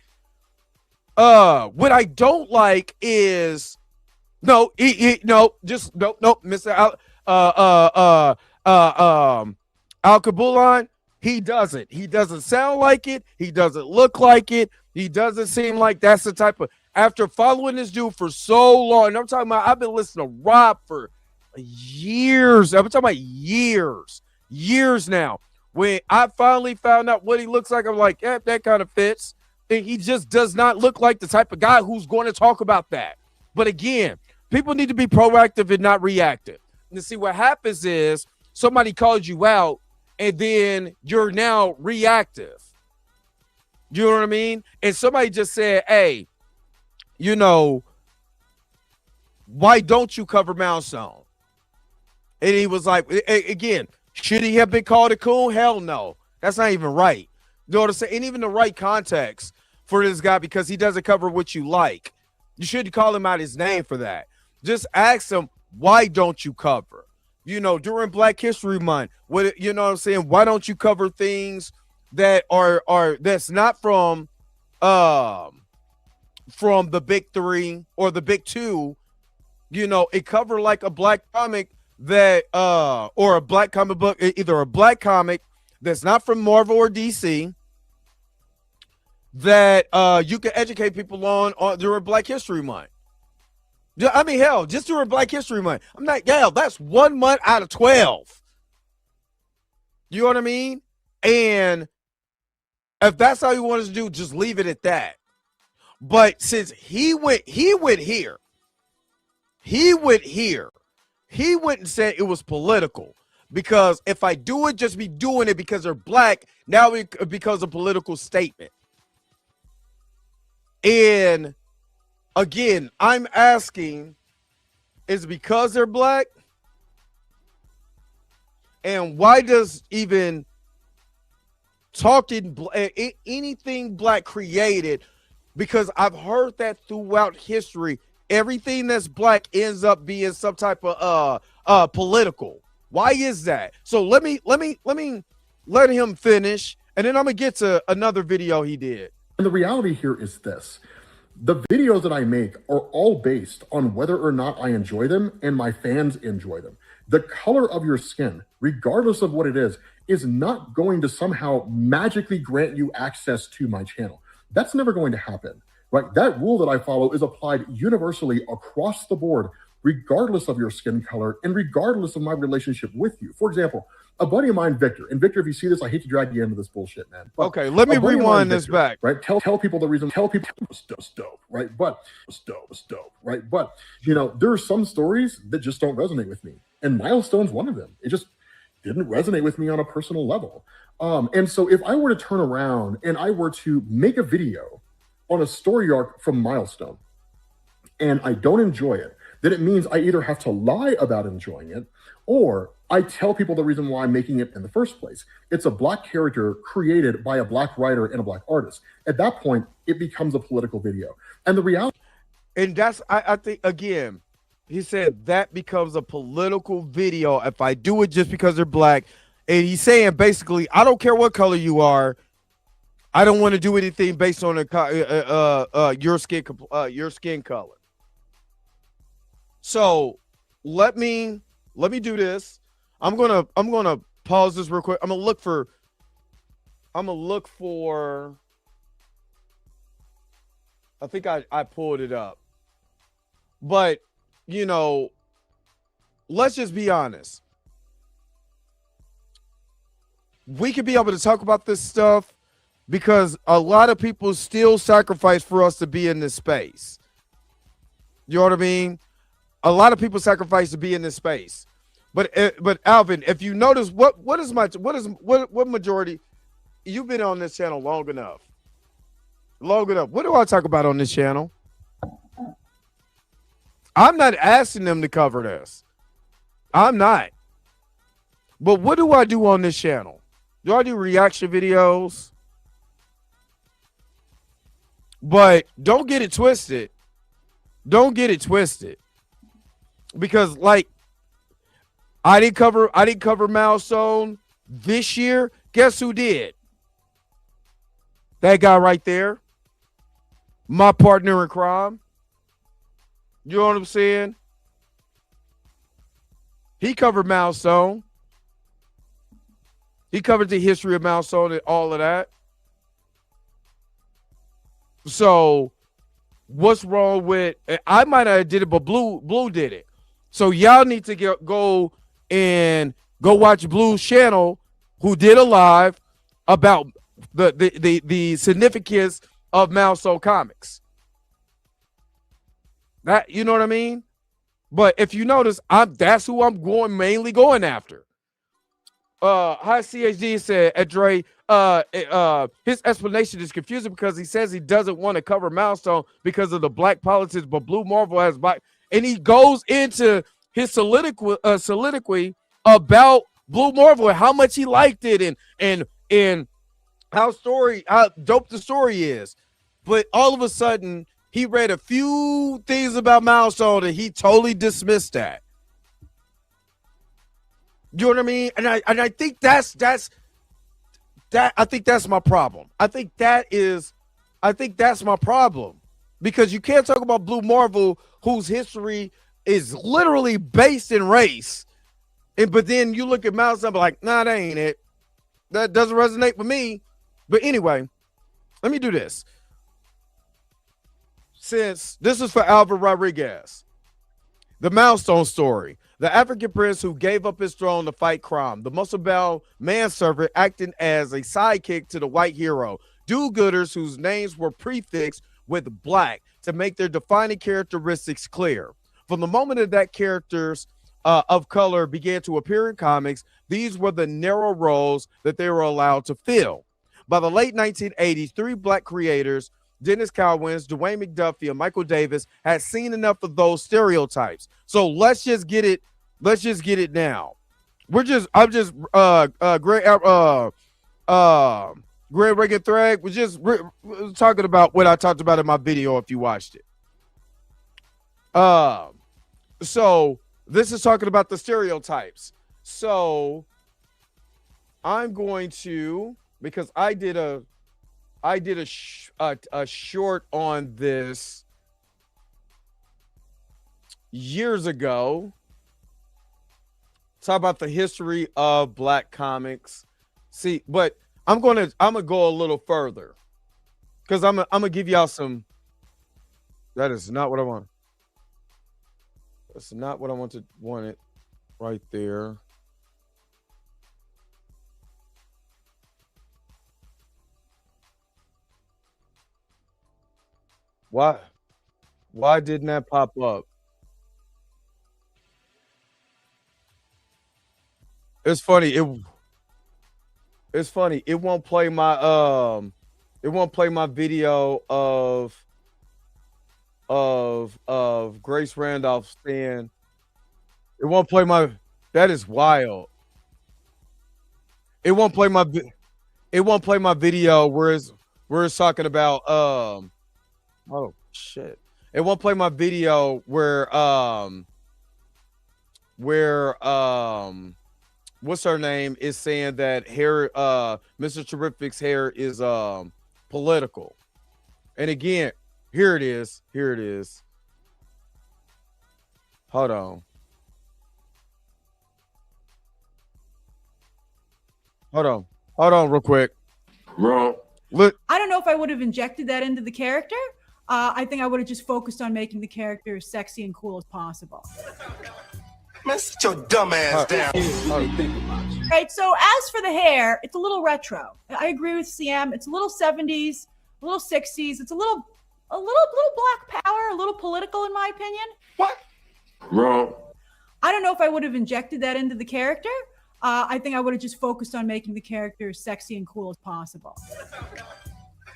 What I don't like is no, Mr. Al Kabulan. He doesn't sound like it. He doesn't look like it. He doesn't seem like that's the type of, after following this dude for so long, and I'm talking about, I've been listening to Rob for years. I'm talking about years now. When I finally found out what he looks like, I'm like, yeah, that kind of fits. And he just does not look like the type of guy who's going to talk about that. But again, people need to be proactive and not reactive. And see, what happens is somebody calls you out and then you're now reactive. You know what I mean? And somebody just said, hey, you know, why don't you cover Milestone? And he was like, again, should he have been called a coon? Hell no. That's not even right. You know what I'm saying? And even the right context for this guy, because he doesn't cover what you like. You shouldn't call him out his name for that. Just ask him, why don't you cover? You know, during Black History Month, what, you know what I'm saying? Why don't you cover things that are that's not from the big three or the big two? You know, it cover like a black comic that or a black comic book, either a black comic that's not from Marvel or DC that you can educate people on during Black History Month. I mean, hell, just during Black History Month. I'm like, yeah, that's 1 month out of 12. You know what I mean? And if that's how you want us to do, just leave it at that. But since he went here. He went and said it was political. Because if I do it, just be doing it because they're black, now it becomes a political statement. And again, I'm asking, is it because they're black? And why does even talking anything black created? Because I've heard that throughout history, everything that's black ends up being some type of political. Why is that? So let him finish, and then I'm gonna get to another video he did. And the reality here is this. The videos that I make are all based on whether or not I enjoy them and my fans enjoy them. The color of your skin, regardless of what it is not going to somehow magically grant you access to my channel. That's never going to happen, right? That rule that I follow is applied universally across the board, regardless of your skin color and regardless of my relationship with you. For example, a buddy of mine, Victor, and Victor, if you see this, I hate to drag you into this bullshit, man. But okay, let me rewind this back. Right? Tell people the reason. Tell people it's dope, right? But it's dope, right? But you know, there are some stories that just don't resonate with me, and Milestone's one of them. It just didn't resonate with me on a personal level. And so, if I were to turn around and I were to make a video on a story arc from Milestone, and I don't enjoy it, then it means I either have to lie about enjoying it, or I tell people the reason why I'm making it in the first place. It's a black character created by a black writer and a black artist. At that point, it becomes a political video. And the reality... And that's, I think, again, he said that becomes a political video if I do it just because they're black. And he's saying, basically, I don't care what color you are. I don't want to do anything based on your skin color. So let me do this. I'm gonna pause this real quick. I'm gonna look for I think I pulled it up. But you know, let's just be honest. We could be able to talk about this stuff because a lot of people still sacrifice for us to be in this space. You know what I mean? A lot of people sacrifice to be in this space. But Alvin, if you notice, what majority? You've been on this channel long enough. Long enough. What do I talk about on this channel? I'm not asking them to cover this. I'm not. But what do I do on this channel? Do I do reaction videos? But don't get it twisted. Don't get it twisted. Because like I didn't cover Milestone this year. Guess who did? That guy right there. My partner in crime. You know what I'm saying? He covered Milestone. He covered the history of Milestone and all of that. So what's wrong with, I might have did it, but Blue did it. So y'all need to go watch Blue's channel, who did a live about the significance of Milestone Comics. That, you know what I mean? But if you notice, that's who I'm mainly going after. Hi CHD said at Dre, his explanation is confusing because he says he doesn't want to cover Milestone because of the black politics, but Blue Marvel has black, and he goes into his soliloquy about Blue Marvel and how much he liked it and how dope the story is. But all of a sudden, he read a few things about Milestone and he totally dismissed that. You know what I mean? And I think that's I think that's my problem. I think that's my problem. Because you can't talk about Blue Marvel, whose history is literally based in race. But then you look at Milestone and be like, nah, that ain't it. That doesn't resonate with me. But anyway, let me do this. Since this is for Albert Rodriguez, the Milestone story. The African prince who gave up his throne to fight crime. The muscle-bound manservant acting as a sidekick to the white hero. Do-gooders whose names were prefixed with black to make their defining characteristics clear. From the moment that characters of color began to appear in comics, these were the narrow roles that they were allowed to fill. By the late 1980s, 3 black creators, Dennis Cowens, Dwayne McDuffie, and Michael Davis, had seen enough of those stereotypes. So let's just get it. Let's just get it now. I'm just Greg Reagan Thrag was just talking about what I talked about in my video if you watched it. So this is talking about the stereotypes. So I'm going to, because I did a short on this years ago. Talk about the history of black comics. See, but I'm gonna go a little further because I'm gonna give y'all some. That is not what I want. That's not what I want it right there. Why didn't that pop up? It's funny. It's funny. It won't play my video of Grace Randolph saying it won't play my. That is wild. It won't play my video where it's talking about oh shit. It won't play my video where what's her name is saying that hair Mr. Terrific's hair is political. And again, here it is. Hold on real quick. Look. I don't know if I would have injected that into the character. I think I would have just focused on making the character as sexy and cool as possible. Man, sit your dumb ass down. Right, so as for the hair, it's a little retro. I agree with CM. It's a little 70s, a little 60s. It's a little black power, a little political in my opinion. What? Wrong. I don't know if I would have injected that into the character. I think I would have just focused on making the character as sexy and cool as possible.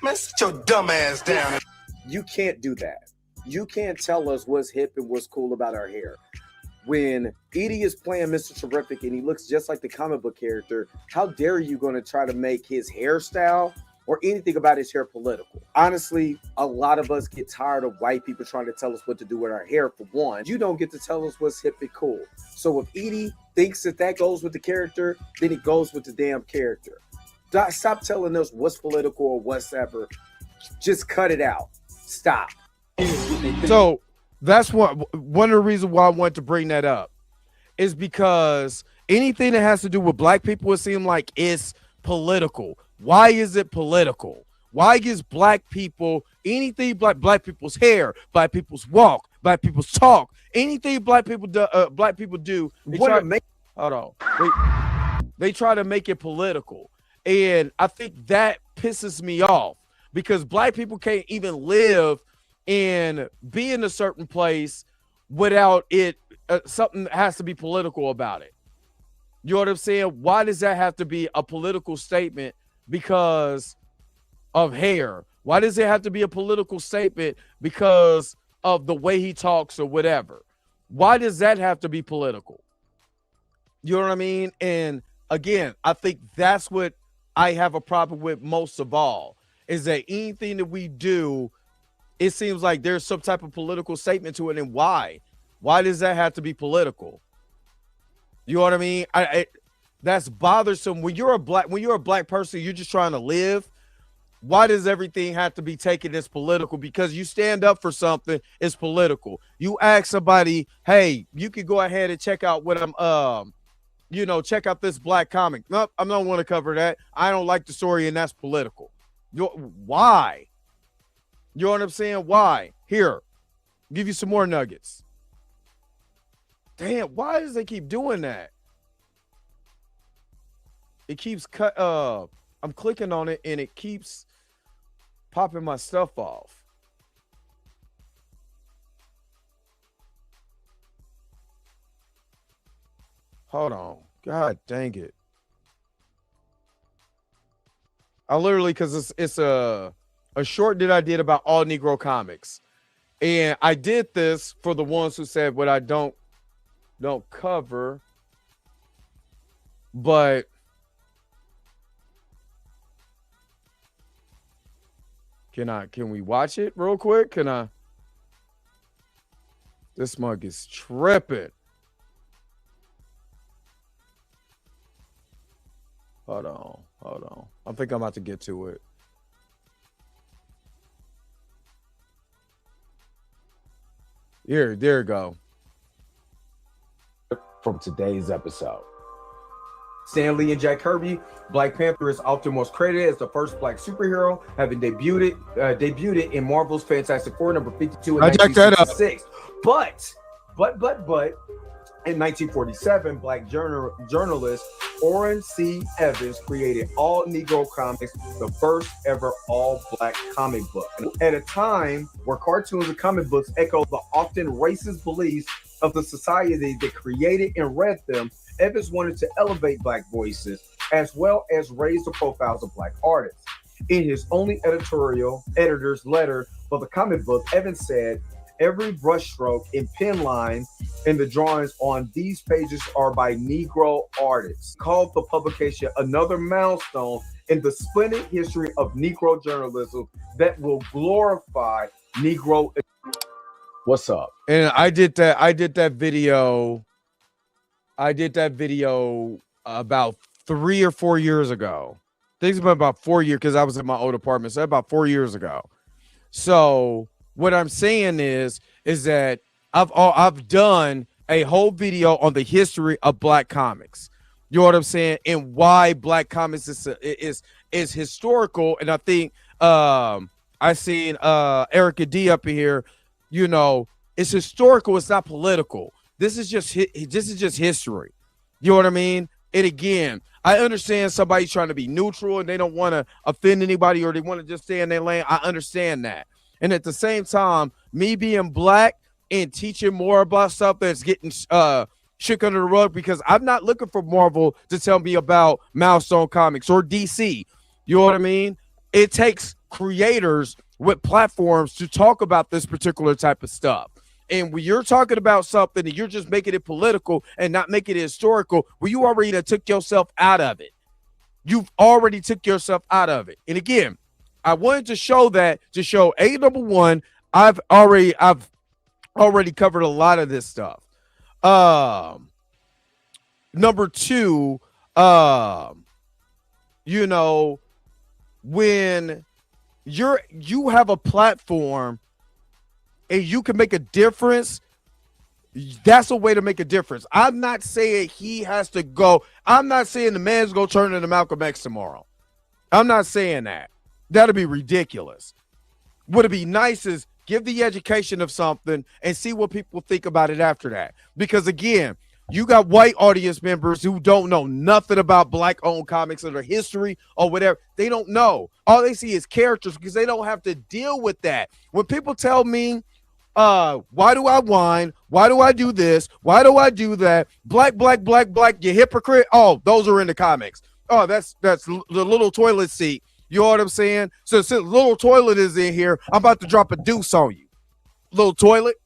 Man, sit your dumb ass down. You can't do that. You can't tell us what's hip and what's cool about our hair. When Edie is playing Mr. Terrific and he looks just like the comic book character, how dare you going to try to make his hairstyle or anything about his hair political? Honestly, a lot of us get tired of white people trying to tell us what to do with our hair. For one, you don't get to tell us what's hip and cool. So if Edie thinks that goes with the character, then it goes with the damn character. Stop telling us what's political or whatever. Just cut it out. Stop. So that's one of the reasons why I want to bring that up is because anything that has to do with black people, it seems like it's political. Why is it political? Why is black people, anything black people's hair, black people's walk, black people's talk, anything black people do, they try to make, they try to make it political. And I think that pisses me off because black people can't even live and be in a certain place without it. Something has to be political about it. You know what I'm saying? Why does that have to be a political statement because of hair? Why does it have to be a political statement because of the way he talks or whatever? Why does that have to be political? You know what I mean? And again, I think that's what I have a problem with most of all, is that anything that we do, it seems like there's some type of political statement to it. And why? Why does that have to be political? You know what I mean? That's bothersome. When you're a black person, you're just trying to live. Why does everything have to be taken as political? Because you stand up for something, it's political. You ask somebody, hey, you could go ahead and check out what check out this black comic. Nope, I don't want to cover that. I don't like the story, and that's political. Why? You know what I'm saying? Why? Here, give you some more nuggets. Damn, why does they keep doing that? It keeps I'm clicking on it and it keeps popping my stuff off. Hold on. God dang it. I literally, because it's a short that I did about all Negro comics. And I did this for the ones who said what I don't cover. But can we watch it real quick? This mug is tripping. Hold on. I think I'm about to get to it. There you go. From today's episode. Stan Lee and Jack Kirby, Black Panther is often most credited as the first black superhero, having debuted in Marvel's Fantastic Four number 52 in 1966. But in 1947, black journalist Orrin C. Evans created All Negro Comics, the first ever all-black comic book. At a time where cartoons and comic books echo the often racist beliefs of the society that created and read them, Evans wanted to elevate black voices as well as raise the profiles of black artists. In his only editor's letter for the comic book, Evans said, "Every brushstroke and pen line in the drawings on these pages are by Negro artists." Called the publication another milestone in the splendid history of Negro journalism that will glorify Negro. What's up? And I did that video about 3 or 4 years ago. I think it's been about 4 years because I was in my old apartment. So about 4 years ago. So what I'm saying is that I've done a whole video on the history of black comics. You know what I'm saying? And why black comics is historical. And I think I seen Erica D up here. You know, it's historical. It's not political. this is just history. You know what I mean? And again, I understand somebody's trying to be neutral and they don't want to offend anybody or they want to just stay in their lane. I understand that. And at the same time, me being black and teaching more about stuff that's getting shook under the rug, because I'm not looking for Marvel to tell me about Milestone Comics or DC. You know what I mean? It takes creators with platforms to talk about this particular type of stuff. And when you're talking about something and you're just making it political and not making it historical, well, you already took yourself out of it. You've already took yourself out of it. And again, I wanted to show that to show number one, I've already covered a lot of this stuff. Number two, you know, when you have a platform and you can make a difference, that's a way to make a difference. I'm not saying he has to go. I'm not saying the man's going to turn into Malcolm X tomorrow. I'm not saying that. That'd be ridiculous. What'd be nice is give the education of something and see what people think about it after that. Because again, you got white audience members who don't know nothing about black-owned comics or their history or whatever. They don't know. All they see is characters because they don't have to deal with that. When people tell me, why do I whine? Why do I do this? Why do I do that? Black, you hypocrite. Oh, those are in the comics. Oh, that's the little toilet seat. You know what I'm saying? So since little toilet is in here, I'm about to drop a deuce on you. Little toilet,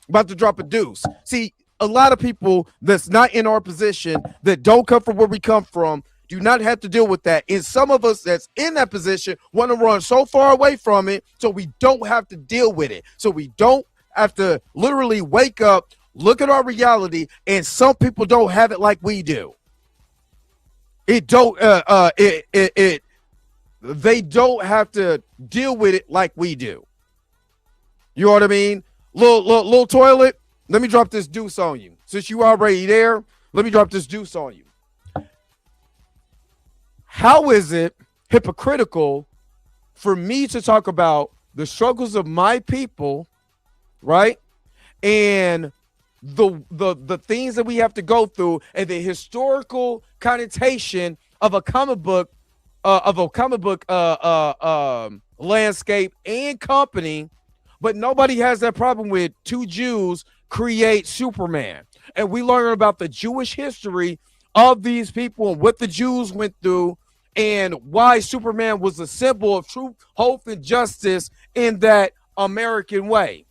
about to drop a deuce. See, a lot of people that's not in our position, that don't come from where we come from, do not have to deal with that. And some of us that's in that position want to run so far away from it so we don't have to deal with it. So we don't have to literally wake up, look at our reality, and some people don't have it like we do. They don't have to deal with it like we do. You know what I mean? Little toilet, let me drop this deuce on you. Since you already there, let me drop this deuce on you. How is it hypocritical for me to talk about the struggles of my people, right? And the things that we have to go through and the historical connotation of a comic book landscape and company, but nobody has that problem with two Jews create Superman. And we learn about the Jewish history of these people and what the Jews went through and why Superman was a symbol of truth, hope, and justice in that American way.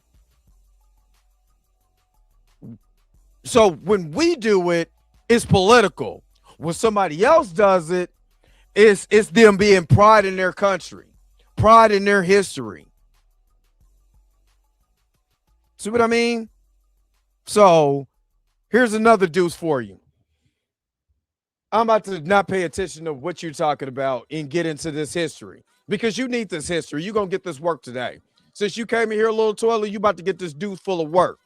So when we do it, it's political. When somebody else does it, it's them being pride in their country, pride in their history. See what I mean? So here's another deuce for you. I'm about to not pay attention to what you're talking about and get into this history because you need this history. You're going to get this work today. Since you came in here a little toilet, you about to get this deuce full of work.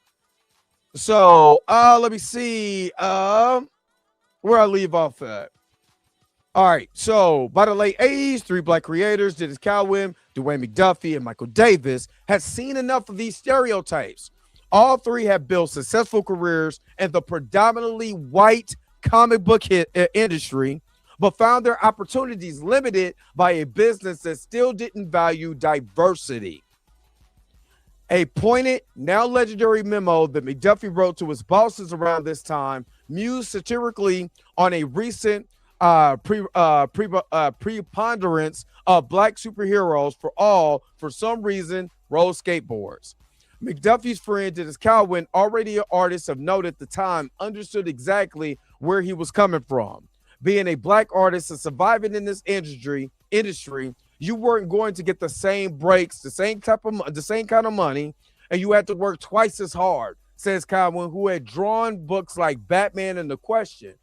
So let me see where I leave off at. All right, so by the late 80s, three black creators, Dennis Cowan, Dwayne McDuffie, and Michael Davis, had seen enough of these stereotypes. All three have built successful careers in the predominantly white comic book industry, but found their opportunities limited by a business that still didn't value diversity. A pointed, now legendary memo that McDuffie wrote to his bosses around this time mused satirically on a recent preponderance of black superheroes for some reason, rode skateboards. McDuffie's friend Dennis Cowan, already an artist of note at the time, understood exactly where he was coming from. Being a black artist and surviving in this industry, you weren't going to get the same breaks, the same kind of money, and you had to work twice as hard, says Cowan, who had drawn books like Batman and The Question.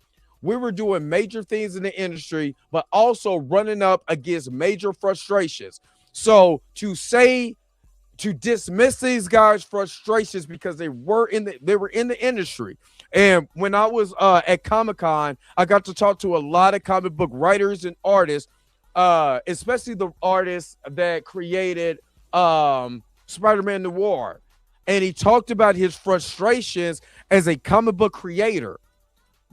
We were doing major things in the industry, but also running up against major frustrations. So to dismiss these guys' frustrations because they were in the industry. And when I was at Comic-Con, I got to talk to a lot of comic book writers and artists, especially the artists that created Spider-Man Noir. and he talked about his frustrations as a comic book creator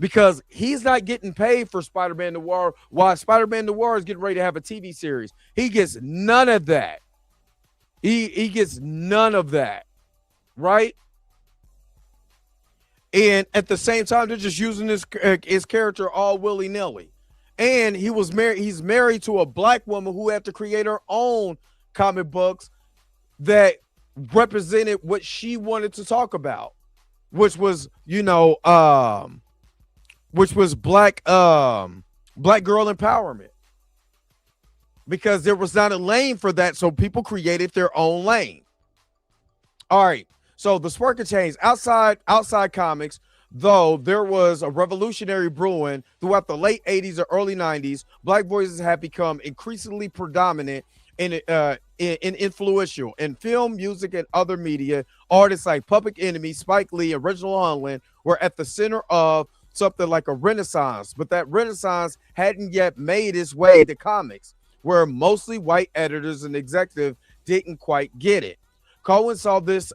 because he's not getting paid for Spider-Man Noir while Spider-Man Noir is getting ready to have a TV series. He gets none of that. He gets none of that, right? And at the same time, they're just using his character all willy-nilly. And he's married to a black woman who had to create her own comic books that represented what she wanted to talk about, which was, black girl empowerment. Because there was not a lane for that, so people created their own lane. All right. So the spark of change outside comics, though there was a revolutionary brewing throughout the late 80s or early 90s, black voices have become increasingly predominant and influential in film, music, and other media. Artists like Public Enemy, Spike Lee, and Reginald Hudlin were at the center of something like a renaissance, but that renaissance hadn't yet made its way to comics, where mostly white editors and executives didn't quite get it. Cohen saw this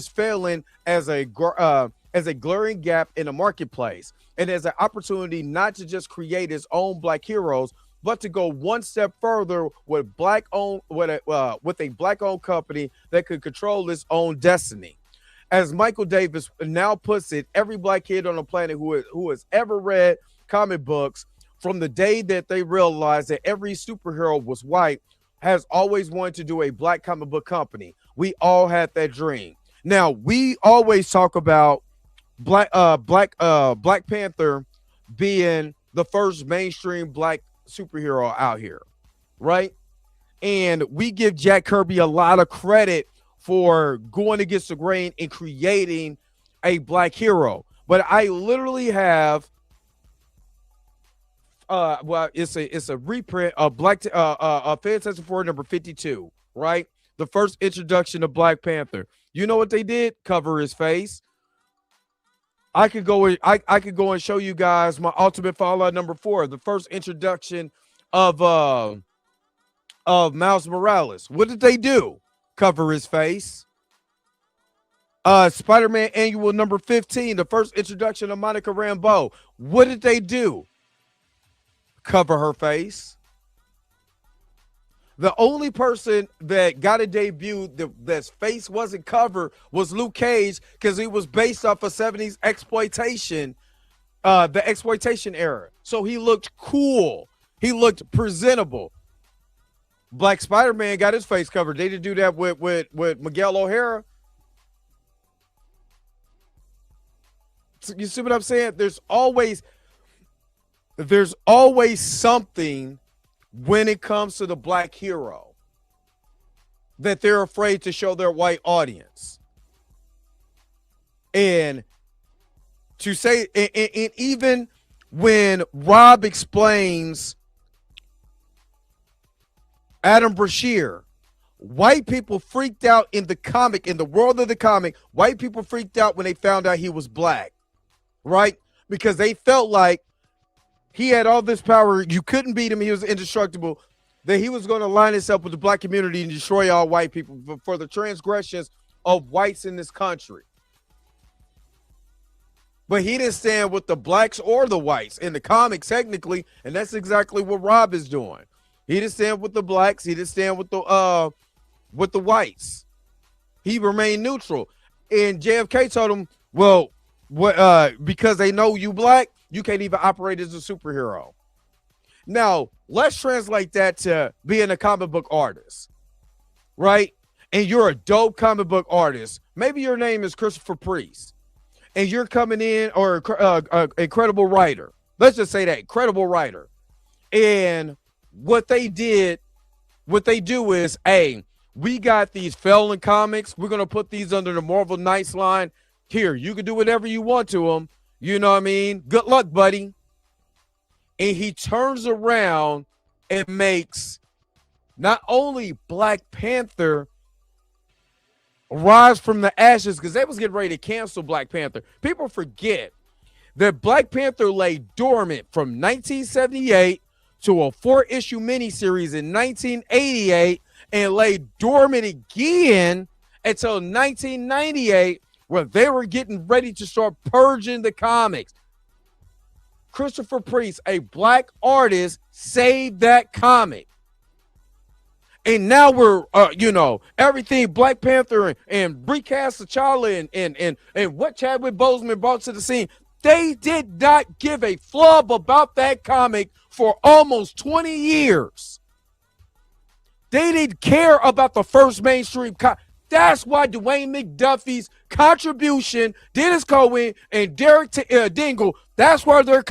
failing as a glaring gap in the marketplace and as an opportunity not to just create his own black heroes, but to go one step further with a black-owned company that could control its own destiny. As Michael Davis now puts it, every black kid on the planet who has ever read comic books from the day that they realized that every superhero was white has always wanted to do a black comic book company. We all had that dream. Now, we always talk about Black Panther being the first mainstream black superhero out here, right? And we give Jack Kirby a lot of credit for going against the grain and creating a black hero. But I literally have it's a reprint of Fantastic Four number 52, right? The first introduction of Black Panther. You know what they did? Cover his face. I could go and show you guys my Ultimate Fallout number 4, the first introduction of Miles Morales. What did they do? Cover his face. Spider-Man Annual number 15, the first introduction of Monica Rambeau. What did they do? Cover her face. The only person that got a debut that's face wasn't covered was Luke Cage, because he was based off of 70s exploitation, the exploitation era. So he looked cool. He looked presentable. Black Spider-Man got his face covered. They didn't do that with Miguel O'Hara. You see what I'm saying? There's always something when it comes to the black hero that they're afraid to show their white audience. And to say, and even when Rob explains Adam Brashear, white people freaked out in the world of the comic. White people freaked out when they found out he was black, right? Because they felt like he had all this power. You couldn't beat him. He was indestructible. That he was going to line himself with the black community and destroy all white people for the transgressions of whites in this country. But he didn't stand with the blacks or the whites in the comics, technically, and that's exactly what Rob is doing. He didn't stand with the blacks. He didn't stand with the whites. He remained neutral. And JFK told him, well, because they know you black, you can't even operate as a superhero. Now, let's translate that to being a comic book artist, right? And you're a dope comic book artist. Maybe your name is Christopher Priest, and you're coming in, or a credible writer. Let's just say that, credible writer. And what they do is, hey, we got these felon comics. We're going to put these under the Marvel Knights line. Here, you can do whatever you want to them. You know what I mean? Good luck, buddy. And he turns around and makes not only Black Panther rise from the ashes, because they was getting ready to cancel Black Panther. People forget that Black Panther lay dormant from 1978 to a 4-issue miniseries in 1988 and lay dormant again until 1998 when they were getting ready to start purging the comics. Christopher Priest, a black artist, saved that comic. And now we're, everything Black Panther and recast T'Challa and what Chadwick Boseman brought to the scene. They did not give a flub about that comic for almost 20 years. They didn't care about the first mainstream. That's why Dwayne McDuffie's contribution, Dennis Cohen and Derek Dingle, that's why their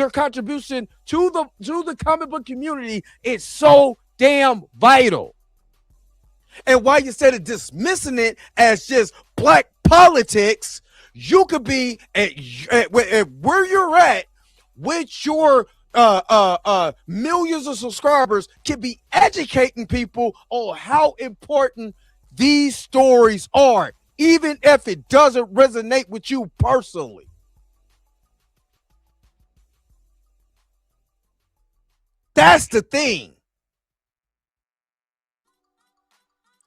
contribution to the comic book community is so damn vital. And why instead of dismissing it as just black politics, you could be at where you're at with your millions of subscribers, can be educating people on how important these stories are, even if it doesn't resonate with you personally. That's the thing.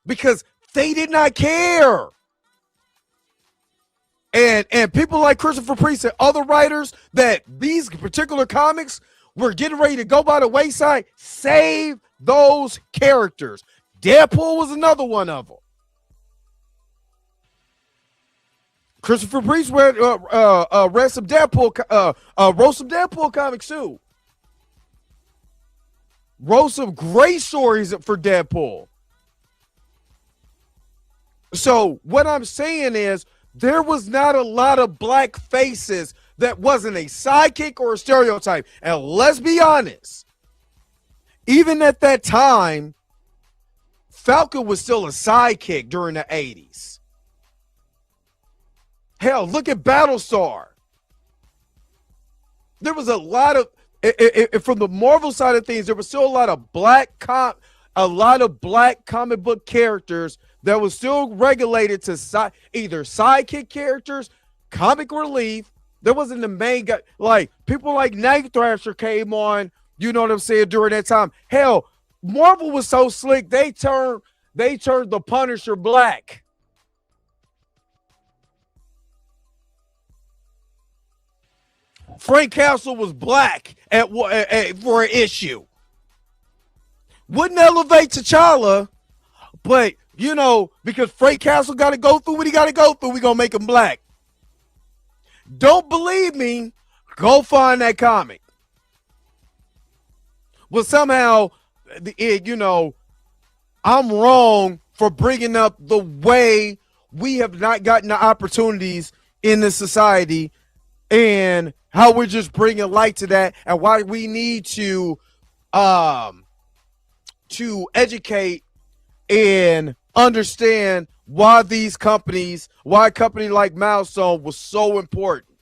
Because they did not care. And people like Christopher Priest and other writers that these particular comics were getting ready to go by the wayside, save those characters. Deadpool was another one of them. Christopher Priest read some Deadpool, wrote some Deadpool comics too. Wrote some great stories for Deadpool. So what I'm saying is there was not a lot of black faces that wasn't a sidekick or a stereotype. And let's be honest, even at that time, Falcon was still a sidekick during the 80s. Hell, look at Battlestar. There was a lot of, from the Marvel side of things, there was still a lot of black comic book characters that was still regulated to either sidekick characters, comic relief. There wasn't the main guy. Like, people like Night Thrasher came on, you know what I'm saying, during that time. Hell, Marvel was so slick, they turned the Punisher black. Frank Castle was black for an issue. Wouldn't elevate T'Challa, but, because Frank Castle got to go through what he got to go through, we're going to make him black. Don't believe me? Go find that comic. Well, somehow, I'm wrong for bringing up the way we have not gotten the opportunities in this society and how we're just bringing light to that and why we need to educate and understand why why a company like Milestone was so important.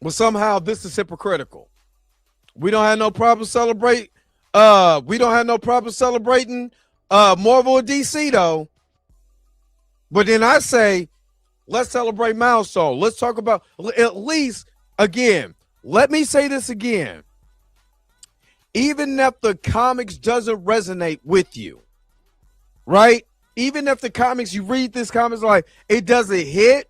But somehow this is hypocritical. We don't have no problem celebrating Marvel or DC though. But then I say, let's celebrate Milestone. Let's talk about, at least, again, let me say this again. Even if the comics doesn't resonate with you, right? Even if the comics, you read this comics like it doesn't hit,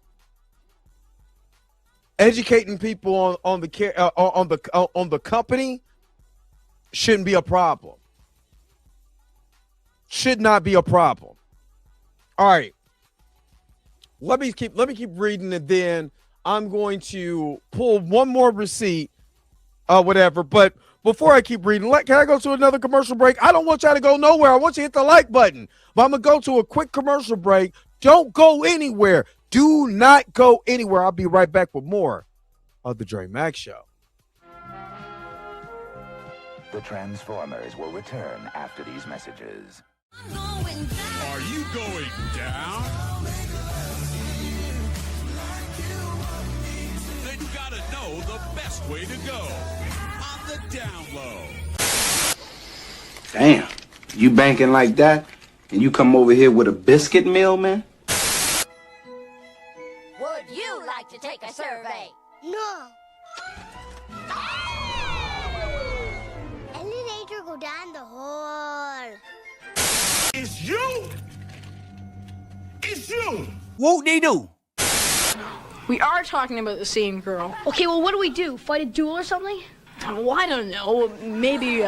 educating people on the company shouldn't be a problem. Should not be a problem. All right. Let me keep reading, and then I'm going to pull one more receipt, whatever. But before I keep reading, can I go to another commercial break? I don't want y'all to go nowhere. I want you to hit the like button. But I'm going to go to a quick commercial break. Don't go anywhere. Do not go anywhere. I'll be right back with more of the Dre Max Show. The Transformers will return after these messages. Are you going down? Then you gotta know the best way to go. On the down low. Damn, you banking like that? And you come over here with a biscuit meal, man? Would you like to take a survey? No. It's you. It's you. Whoop-de-doo. We are talking about the same girl. Okay, well, what do we do? Fight a duel or something? Well, I don't know. Maybe,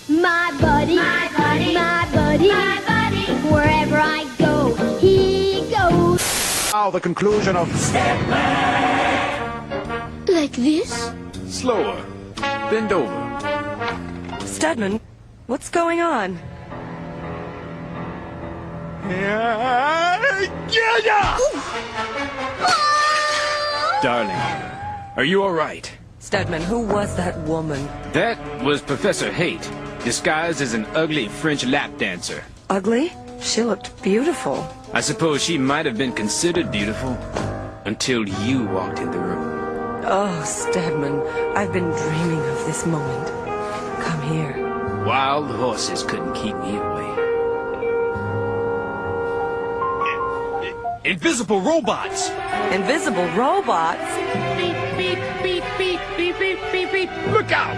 My buddy, my buddy, my buddy, my buddy. Wherever I go, he goes. Now the conclusion of Like this? Slower. Bend over. Stedman, what's going on? Darling, are you all right? Stedman, who was that woman? That was Professor Haight, disguised as an ugly French lap dancer. Ugly? She looked beautiful. I suppose she might have been considered beautiful until you walked in the room. Oh, Stedman, I've been dreaming of this moment. Come here. Wild horses couldn't keep me away. Invisible robots! Invisible robots? beep, beep, beep, beep, beep, beep, beep, beep. Look out!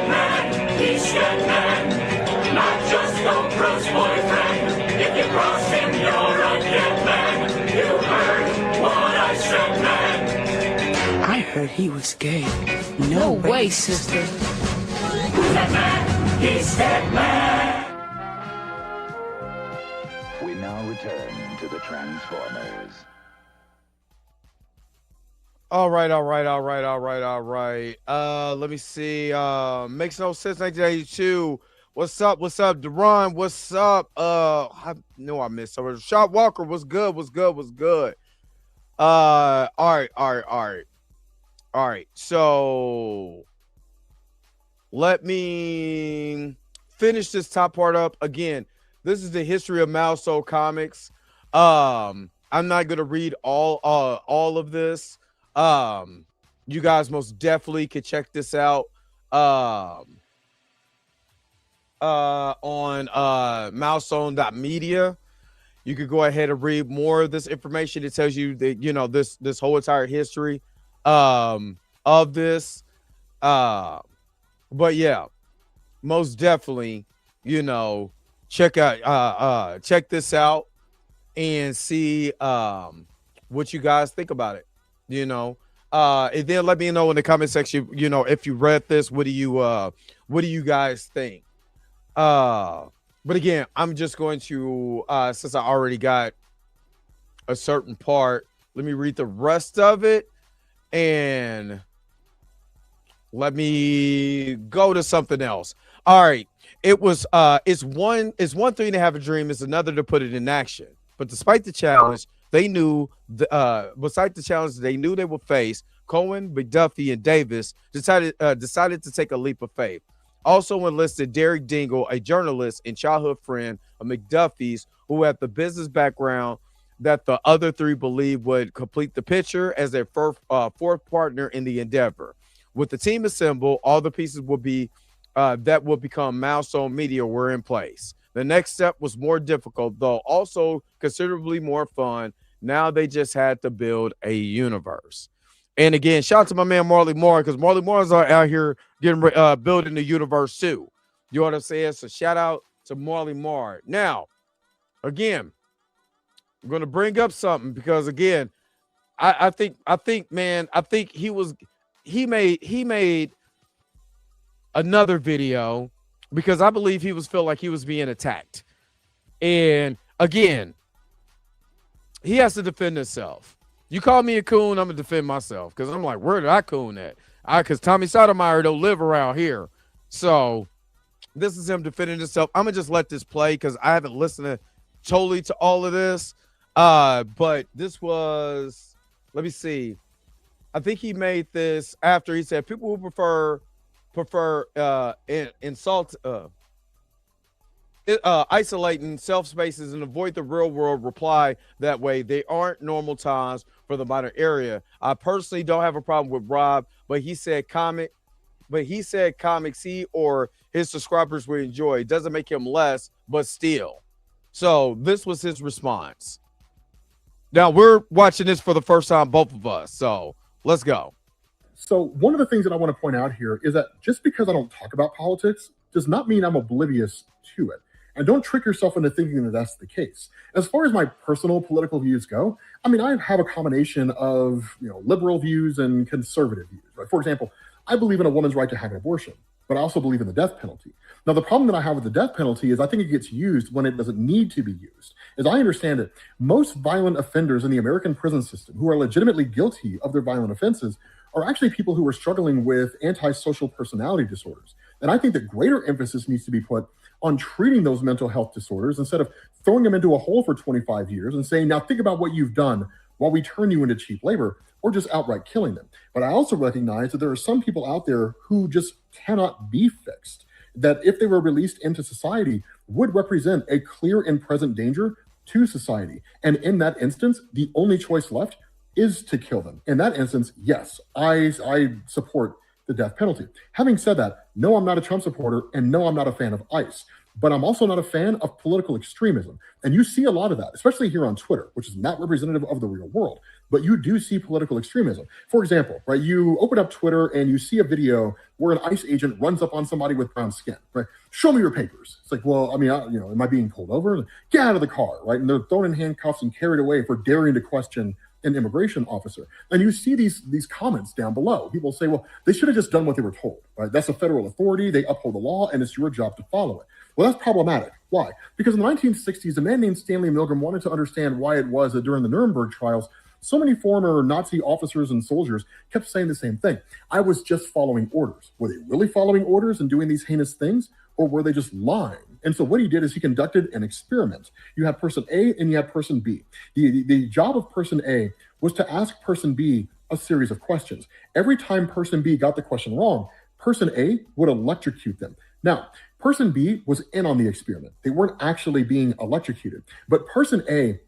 Man, he's dead man. Not just no Bruce boyfriend. If you cross him, you're a dead man. You heard what I said, man. I heard he was gay. No way, sister. Dead man, he's dead man. We now return to the Transformers. All right. Let me see. Makes no sense. 1982. What's up? Deron, what's up? I know I missed something. Shot Walker, what's good? All right. So let me finish this top part up again. This is the history of Milestone Comics. I'm not gonna read all of this. You guys most definitely could check this out on milestone.media. You could go ahead and read more of this information. It tells you that this whole entire history of this. But yeah, most definitely, check this out and see what you guys think about it. And then let me know in the comment section, if you read this, what do you guys think? But again, I'm just going to since I already got a certain part, let me read the rest of it and let me go to something else. All right. It's one thing to have a dream, it's another to put it in action. But despite the challenge, they knew they would face, Cohen, McDuffie, and Davis decided to take a leap of faith. Also enlisted Derek Dingle, a journalist and childhood friend of McDuffie's, who had the business background that the other three believed would complete the picture as their fourth partner in the endeavor. With the team assembled, all the pieces would be that would become Milestone Media were in place. The next step was more difficult, though also considerably more fun. Now they just had to build a universe. And again, shout out to my man Marley Moore, because Marley Moore is out here getting building the universe too. You know what I'm saying? So shout out to Marley Moore. Now, again, I'm going to bring up something because again, I think he made another video because I believe he felt like he was being attacked. And again, he has to defend himself. You call me a coon, I'm gonna defend myself because I'm like, where did I coon at? Because Tommy Sotomayor don't live around here. So this is him defending himself. I'm gonna just let this play because I haven't listened totally to all of this. But this was, let me see. I think he made this after he said people who prefer isolating self spaces and avoid the real world reply that way. They aren't normal times for the modern area. I personally don't have a problem with Rob, but he said comment but he said comics he or his subscribers would enjoy. It doesn't make him less, but still. So this was his response. Now we're watching this for the first time, both of us. So let's go. So one of the things that I want to point out here is that just because I don't talk about politics does not mean I'm oblivious to it. And don't trick yourself into thinking that that's the case. As far as my personal political views go, I mean, I have a combination of liberal views and conservative views. Right? For example, I believe in a woman's right to have an abortion, but I also believe in the death penalty. Now, the problem that I have with the death penalty is I think it gets used when it doesn't need to be used. As I understand it, most violent offenders in the American prison system who are legitimately guilty of their violent offenses are actually people who are struggling with antisocial personality disorders. And I think that greater emphasis needs to be put on treating those mental health disorders instead of throwing them into a hole for 25 years and saying, now think about what you've done while we turn you into cheap labor, or just outright killing them. But I also recognize that there are some people out there who just cannot be fixed, that if they were released into society would represent a clear and present danger to society. And in that instance, the only choice left is to kill them. In that instance, yes, I support the death penalty. Having said that, no, I'm not a Trump supporter, and no, I'm not a fan of ICE. But I'm also not a fan of political extremism. And you see a lot of that, especially here on Twitter, which is not representative of the real world. But you do see political extremism. For example, right, you open up Twitter and you see a video where an ICE agent runs up on somebody with brown skin, right? Show me your papers. It's like, well, I mean, am I being pulled over? Get out of the car, right? And they're thrown in handcuffs and carried away for daring to question an immigration officer. And you see these comments down below. People say, well, they should have just done what they were told, right? That's a federal authority. They uphold the law, and it's your job to follow it. Well, that's problematic. Why? Because in the 1960s, a man named Stanley Milgram wanted to understand why it was that during the Nuremberg trials, so many former Nazi officers and soldiers kept saying the same thing. I was just following orders. Were they really following orders and doing these heinous things, or were they just lying? And so what he did is he conducted an experiment. You have person A and you have person B. The job of person A was to ask person B a series of questions. Every time person B got the question wrong, person A would electrocute them. Now, person B was in on the experiment. They weren't actually being electrocuted. But person A,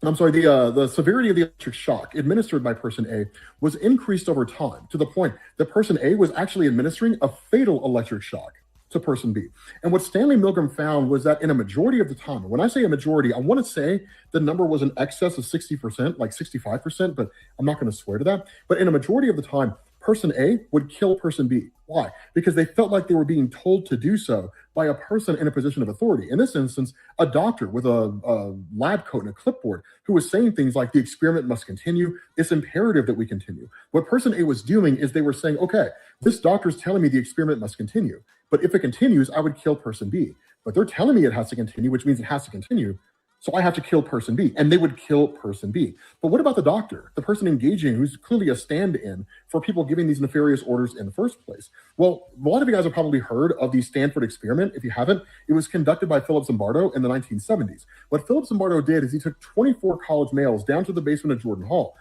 the severity of the electric shock administered by person A was increased over time to the point that person A was actually administering a fatal electric shock to person B. And what Stanley Milgram found was that in a majority of the time, and when I say a majority, I want to say the number was in excess of 60%, like 65%, but I'm not going to swear to that. But in a majority of the time, person A would kill person B. Why? Because they felt like they were being told to do so by a person in a position of authority. In this instance, a doctor with a lab coat and a clipboard who was saying things like, the experiment must continue. It's imperative that we continue. What person A was doing is they were saying, okay, this doctor's telling me the experiment must continue. But if it continues, I would kill person B. But they're telling me it has to continue, which means it has to continue. So I have to kill person B, and they would kill person B. But what about the doctor, the person engaging, who's clearly a stand-in for people giving these nefarious orders in the first place? Well, a lot of you guys have probably heard of the Stanford experiment. If you haven't, it was conducted by Philip Zimbardo in the 1970s. What Philip Zimbardo did is he took 24 college males down to the basement of Jordan Hall.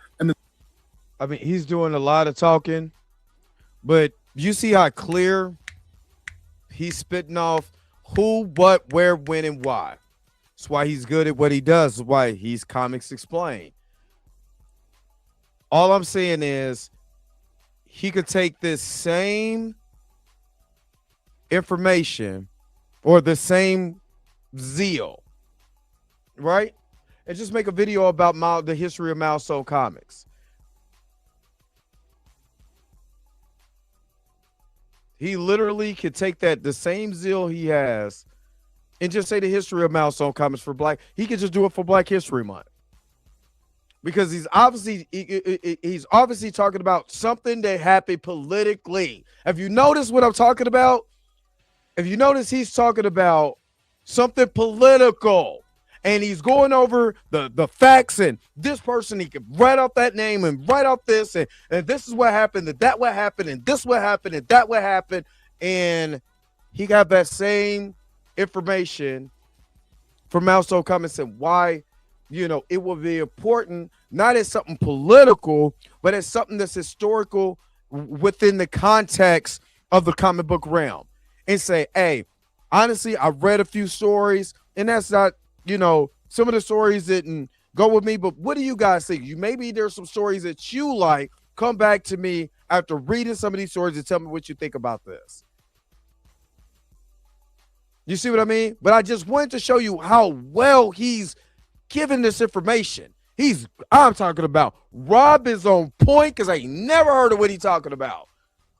I mean, he's doing a lot of talking, but you see how clear he's spitting off who, what, where, when, and why. That's why he's good at what he does. That's why he's Comics Explained. All I'm saying is he could take this same information or the same zeal, right? And just make a video about the history of Milestone Comics. He literally could take the same zeal he has and just say the history of Milestone Comics for Black. He could just do it for Black History Month. Because he's obviously talking about something that happened politically. Have you noticed what I'm talking about? If you notice, he's talking about something political. And he's going over the facts, and this person, he can write out that name and write out this, and this is what happened, and that what happened, and this what happened, and that what happened. And he got that same information from Milestone Comics and why, it will be important, not as something political, but as something that's historical within the context of the comic book realm. And say, hey, honestly, I read a few stories, and that's not, some of the stories didn't go with me, but what do you guys think? Maybe there's some stories that you like. Come back to me after reading some of these stories and tell me what you think about this. You see what I mean? But I just wanted to show you how well he's given this information. I'm talking about Rob is on point because I ain't never heard of what he's talking about.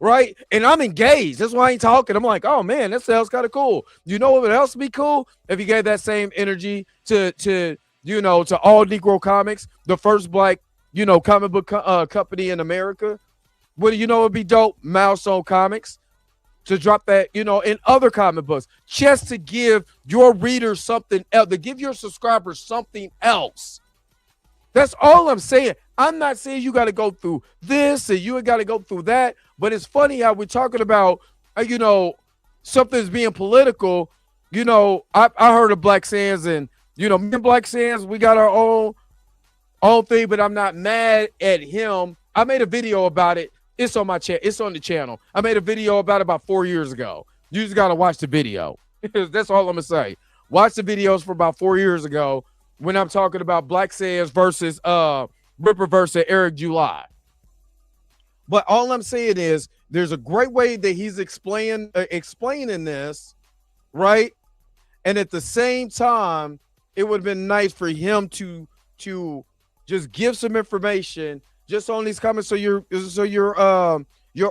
Right? And I'm engaged. That's why I ain't talking. I'm like, oh man, that sounds kind of cool. You know what else would be cool? If you gave that same energy to all Negro Comics, the first black, comic book company in America. What do you know would be dope? Milestone Comics. To drop that, in other comic books, just to give your readers something else, to give your subscribers something else. That's all I'm saying. I'm not saying you got to go through this and you got to go through that, but it's funny how we're talking about, something's being political. I heard of Black Sands, and, me and Black Sands, we got our own thing, but I'm not mad at him. I made a video about it. It's on my channel. It's on the channel. I made a video about it about 4 years ago. You just got to watch the video. That's all I'm going to say. Watch the videos for about 4 years ago when I'm talking about Black Sands versus Ripper versus Eric July. But all I'm saying is there's a great way that he's explaining this, right? And at the same time, it would have been nice for him to just give some information just on these comments so your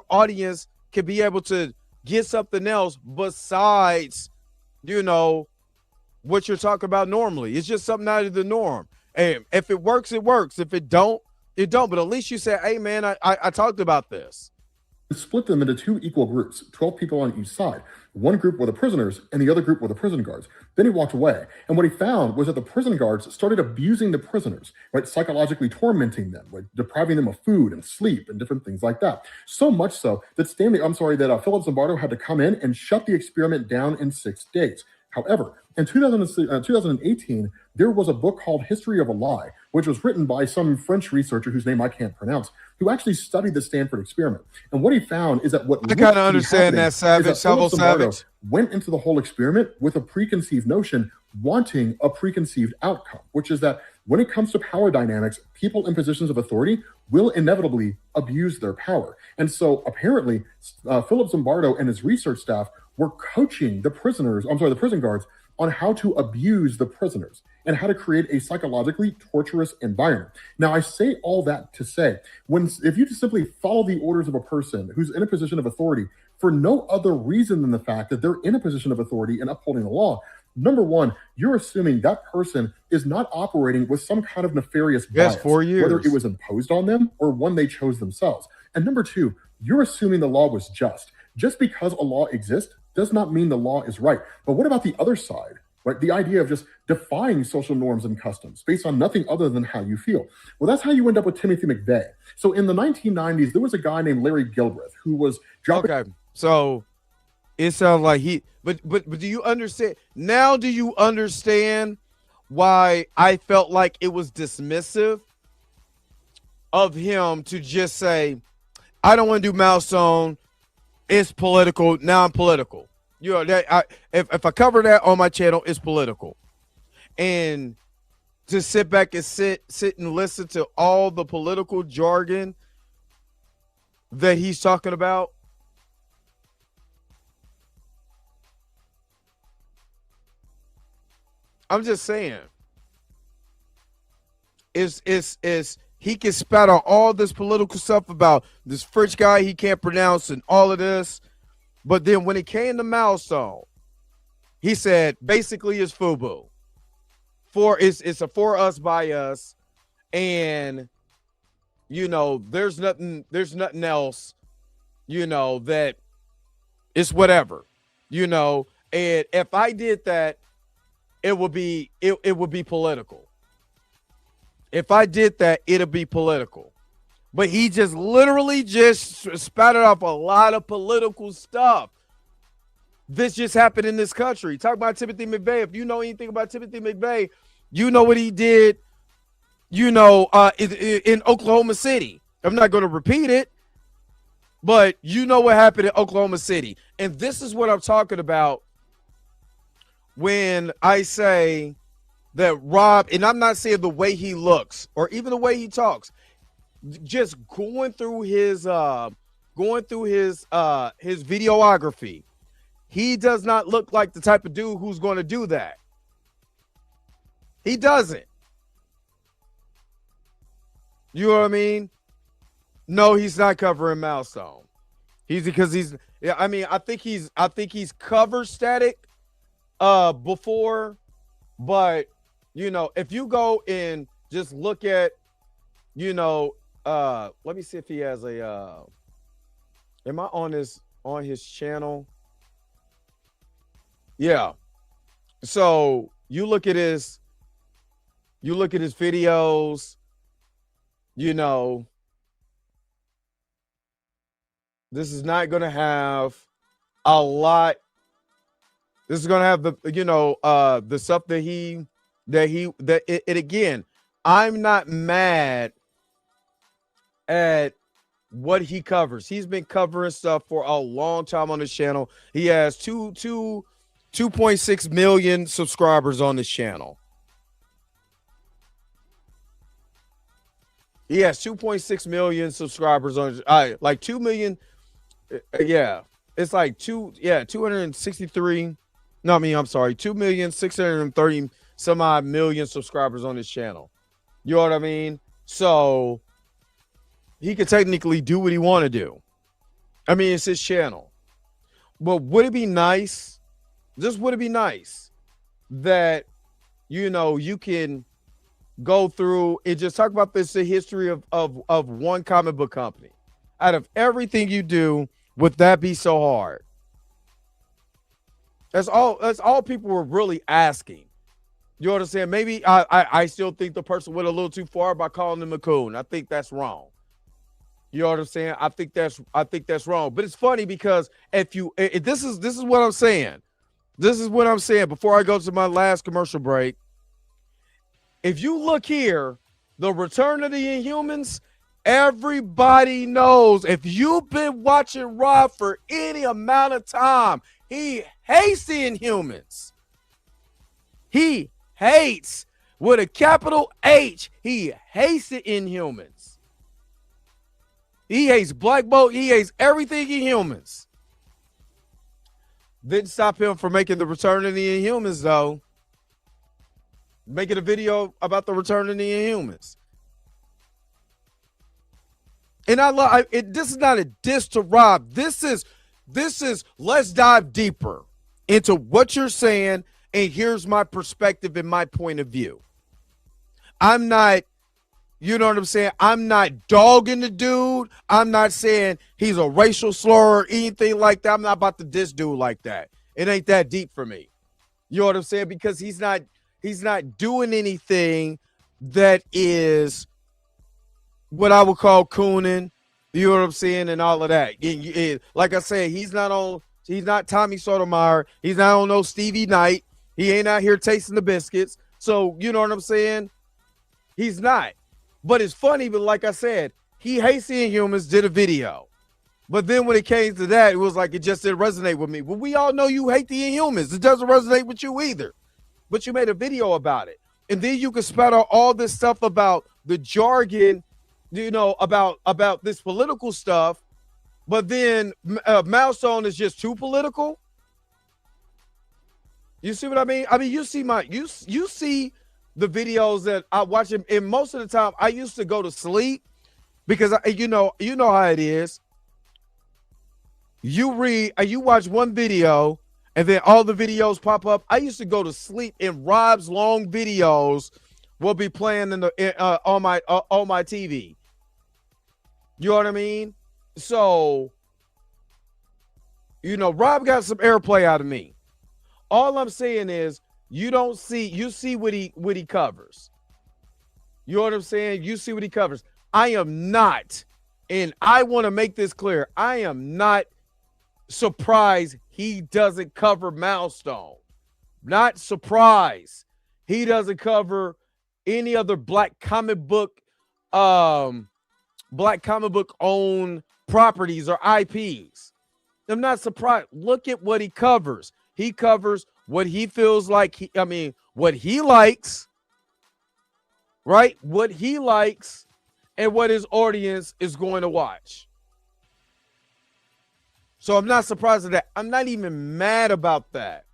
audience can be able to get something else besides, what you're talking about normally. It's just something out of the norm. And if it works, it works. If it don't, it don't. But at least you say, hey, man, I talked about this. Split them into 2 equal groups, 12 people on each side. One group were the prisoners and the other group were the prison guards. Then he walked away. And what he found was that the prison guards started abusing the prisoners, right? Psychologically tormenting them, like depriving them of food and sleep and different things like that. So much so that Philip Zimbardo had to come in and shut the experiment down in 6 days. However, in 2018, there was a book called History of a Lie, which was written by some French researcher whose name I can't pronounce, who actually studied the Stanford experiment. And what he found is that I kind of understand that, Savage. Went into the whole experiment with a preconceived notion, wanting a preconceived outcome, which is that when it comes to power dynamics, people in positions of authority will inevitably abuse their power. And so apparently, Philip Zimbardo and his research staff were coaching the prison guards on how to abuse the prisoners and how to create a psychologically torturous environment. Now, I say all that to say, if you just simply follow the orders of a person who's in a position of authority for no other reason than the fact that they're in a position of authority and upholding the law, number one, you're assuming that person is not operating with some kind of nefarious bias, 4 years. whether it was imposed on them or one they chose themselves. And number two, you're assuming the law was just. Just because a law exists does not mean the law is right. But what about the other side, right? The idea of just defying social norms and customs based on nothing other than how you feel. Well, that's how you end up with Timothy McVeigh. So in the 1990s, there was a guy named Larry Gilbreth who was dropping. Okay, so it sounds like but do you understand? Now do you understand why I felt like it was dismissive of him to just say, I don't want to do Milestone. It's political. Now I'm political. If I cover that on my channel, it's political. And to sit back and sit and listen to all the political jargon that he's talking about. I'm just saying. Is he can spat out all this political stuff about this French guy he can't pronounce and all of this. But then when it came to Milestone, he said basically it's FUBU. It's a for us by us. And there's nothing else, that it's whatever. And if I did that, it would be political. If I did that, it'll be political. But he just literally just spouted off a lot of political stuff. This just happened in this country. Talk about Timothy McVeigh. If you know anything about Timothy McVeigh, you know what he did, in Oklahoma City. I'm not going to repeat it, but you know what happened in Oklahoma City. And this is what I'm talking about when I say that Rob, and I'm not saying the way he looks or even the way he talks, just going through his going through his videography, he does not look like the type of dude who's going to do that. He doesn't. You know what I mean? No, he's not covering Milestone. I think he's cover static before, but if you go and just look at, let me see if he has a am I on his channel? Yeah. So you look at his videos, this is not going to have a lot. This is going to have the stuff again, I'm not mad at what he covers. He's been covering stuff for a long time on his channel. He has 2.6 million subscribers on this channel. He has 2.6 million subscribers on like 2 million. Yeah, it's like 263. No, I'm sorry, 2,630 some odd million subscribers on this channel. You know what I mean? So he could technically do what he want to do. I mean, it's his channel. But would it be nice? Would it be nice that you can go through and just talk about the history of one comic book company? Out of everything you do, would that be so hard? That's all people were really asking. You know what I'm saying? Maybe I still think the person went a little too far by calling him a coon. I think that's wrong. You know what I'm saying? I think that's wrong. But it's funny because if this is what I'm saying. This is what I'm saying before I go to my last commercial break. If you look here, the Return of the Inhumans, everybody knows. If you've been watching Rob for any amount of time, he hates the Inhumans. He hates with a capital H. He hates the Inhumans. He hates Black Bolt. He hates everything Inhumans. Didn't stop him from making the Return of the Inhumans, though. Making a video about the Return of the Inhumans. And I love it. This is not a diss to Rob. This is let's dive deeper into what you're saying, and here's my perspective and my point of view. I'm not, you know what I'm saying? I'm not dogging the dude. I'm not saying he's a racial slur or anything like that. I'm not about to diss dude like that. It ain't that deep for me. You know what I'm saying? Because he's not doing anything that is what I would call cooning, you know what I'm saying, and all of that. Like I said, he's not Tommy Sotomayor. He's not on no Stevie Knight. He ain't out here tasting the biscuits. So, you know what I'm saying? He's not. But it's funny, but like I said, he hates the Inhumans, did a video. But then when it came to that, it was like it just didn't resonate with me. Well, we all know you hate the Inhumans. It doesn't resonate with you either. But you made a video about it. And then you can spout out all this stuff about the jargon, about this political stuff. But then Milestone is just too political. You see what I mean? I mean, you see the videos that I watch, and most of the time I used to go to sleep because you know how it is. You watch one video and then all the videos pop up. I used to go to sleep and Rob's long videos will be playing on my TV. You know what I mean? So, Rob got some airplay out of me. All I'm saying is you see what he covers. You know what I'm saying? You see what he covers. I am not, and I want to make this clear, I am not surprised he doesn't cover Milestone. Not surprised he doesn't cover any other black comic book owned properties or IPs. I'm not surprised. Look at what he covers. He covers what he feels like. What he likes, right? What he likes and what his audience is going to watch. So I'm not surprised at that. I'm not even mad about that.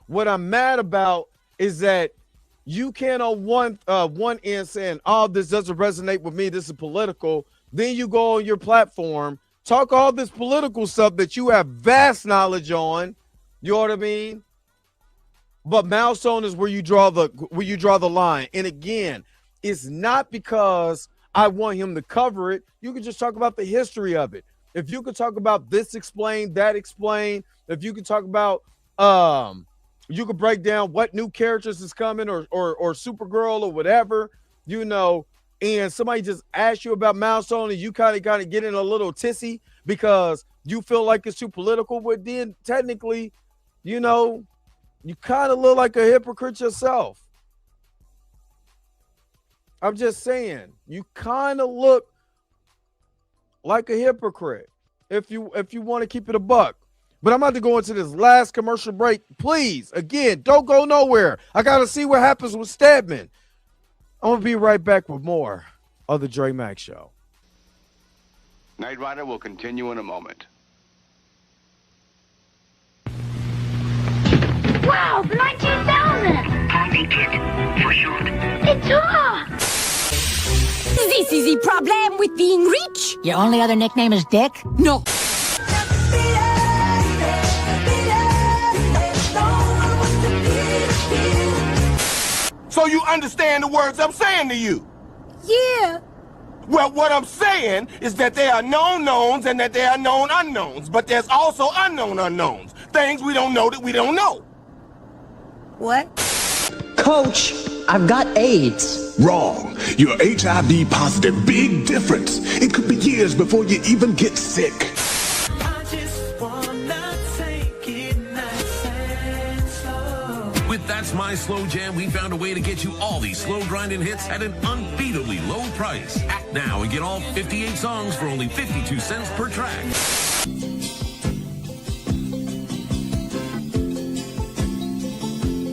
What I'm mad about is that you can on one end saying, oh, this doesn't resonate with me, this is political. Then you go on your platform, talk all this political stuff that you have vast knowledge on. You know what I mean? But milestone is where you draw the line. And again, it's not because I want him to cover it. You can just talk about the history of it. If you could talk about this explained, that explained, if you could talk about you could break down what new characters is coming or Supergirl or whatever, you know, and somebody just asks you about milestone and you kind of get in a little tissy because you feel like it's too political, but then technically, you know, you kind of look like a hypocrite yourself. I'm just saying, you kind of look like a hypocrite if you want to keep it a buck. But I'm about to go into this last commercial break. Please, again, don't go nowhere. I got to see what happens with Stedman. I'm going to be right back with more of the Dre Max Show. Knight Rider will continue in a moment. Wow, 19,000! Tommy Kid, for short. It's her! This is the problem with being rich. Your only other nickname is Dick? No. So you understand the words I'm saying to you? Yeah. Well, what I'm saying is that there are known knowns and that there are known unknowns, but there's also unknown unknowns. Things we don't know that we don't know. What? Coach, I've got AIDS. Wrong. You're HIV positive. Big difference. It could be years before you even get sick. With That's My Slow Jam, we found a way to get you all these slow grinding hits at an unbeatably low price. Act now and get all 58 songs for only 52 cents per track.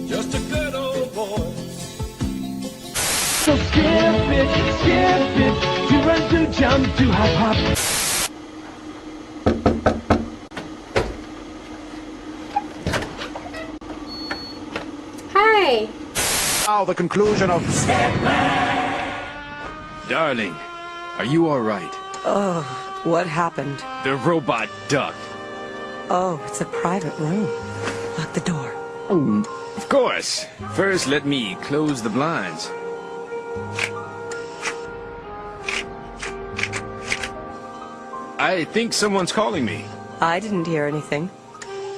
Just a good old boy. So skip it, to run, to jump, to hop, hop. Hi. Now the conclusion of Darling, are you all right? Oh, what happened? The robot ducked. Oh, it's a private room. Lock the door. Of course. First, let me close the blinds. I think someone's calling me. I didn't hear anything.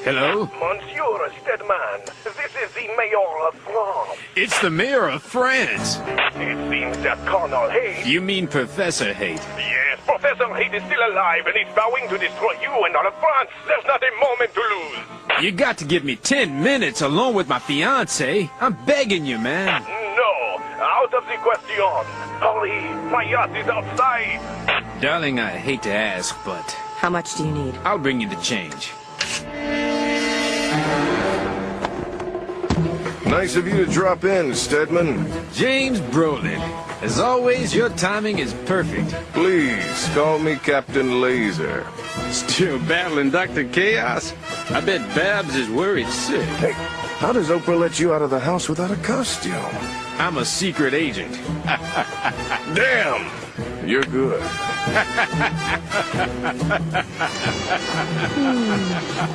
Hello? Monsieur Stedman, this is the Mayor of France. It's the mayor of France. It seems that Colonel Haight... You mean Professor Haight? Yes, Professor Haight is still alive and is vowing to destroy you and all of France. There's not a moment to lose. You got to give me 10 minutes alone with my fiancé. I'm begging you, man. No, out of the question. Hurry, my yacht is outside. Darling, I hate to ask, but... How much do you need? I'll bring you the change. Nice of you to drop in, Stedman. James Brolin. As always, your timing is perfect. Please, call me Captain Laser. Still battling Dr. Chaos? I bet Babs is worried sick. Hey, how does Oprah let you out of the house without a costume? I'm a secret agent. Damn! You're good.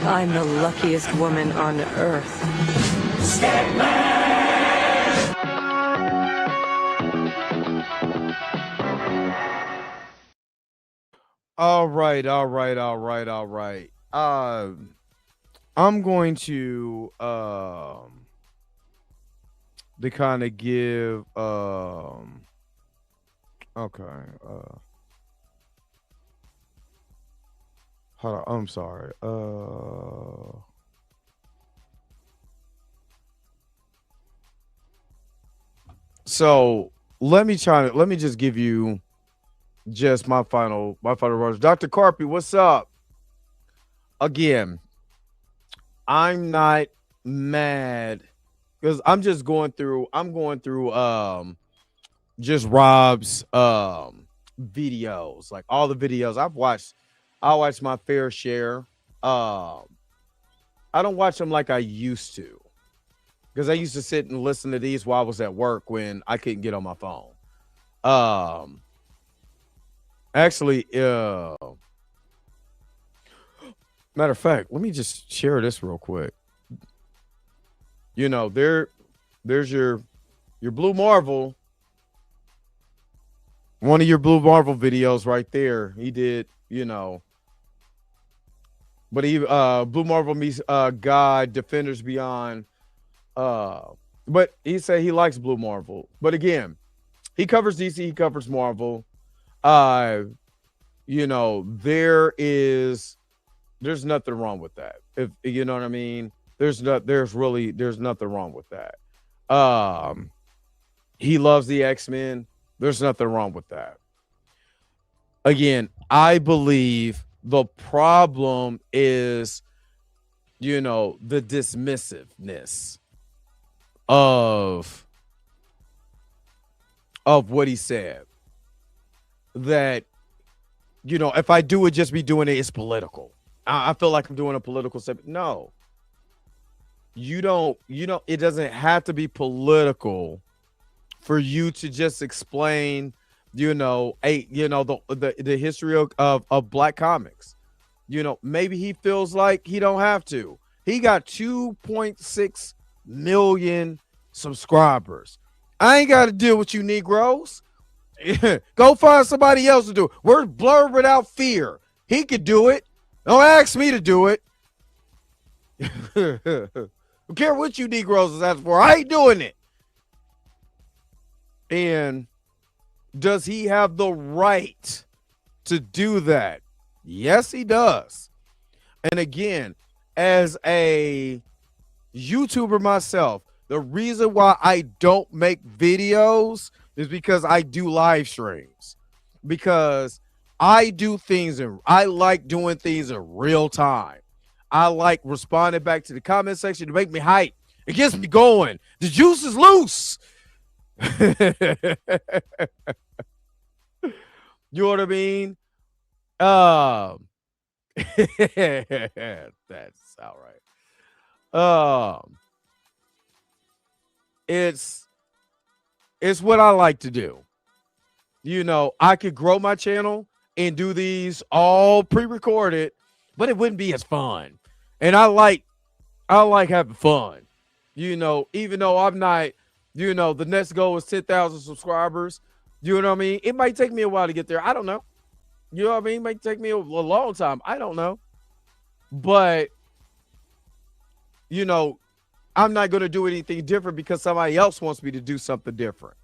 I'm the luckiest woman on earth. All right. I'm going to kind of give okay. Hold on. I'm sorry. So let me just give you just my final words. Dr. Carpy, what's up? Again, I'm not mad because I'm going through just Rob's videos, like all the videos I watched my fair share I don't watch them like I used to, because I used to sit and listen to these while I was at work when I couldn't get on my phone. Actually, matter of fact, let me just share this real quick. You know, there's your Blue Marvel. One of your Blue Marvel videos right there. He did, you know. But he Blue Marvel meets God, Defenders Beyond. But he said he likes Blue Marvel. But again, he covers DC, he covers Marvel. You know, there's nothing wrong with that. If you know what I mean, there's nothing wrong with that. He loves the X-Men. There's nothing wrong with that. Again, I believe the problem is, you know, the dismissiveness of what he said. That, you know, if I do it, just be doing it, it's political. I feel like I'm doing a political segment. No, you don't, it doesn't have to be political for you to just explain, you know, the history of Black comics. You know, maybe he feels like he don't have to. He got 2.6 million subscribers. I ain't got to deal with you Negroes. Go find somebody else to do it. We're blurred without fear. He could do it. Don't ask me to do it. Don't care what you Negroes is asking for. I ain't doing it. And does he have the right to do that? Yes, he does. And again, as a YouTuber myself, the reason why I don't make videos is because I do live streams. Because I do things and I like doing things in real time. I like responding back to the comment section to make me hype. It gets me going. The juice is loose. You know what I mean? That's all right. It's what I like to do. You know, I could grow my channel and do these all pre-recorded, but it wouldn't be as fun. And I like having fun. You know, even though I'm not, you know, the next goal is 10,000 subscribers. You know what I mean? It might take me a while to get there. I don't know. You know what I mean? It might take me a long time. I don't know. But, you know, I'm not going to do anything different because somebody else wants me to do something different.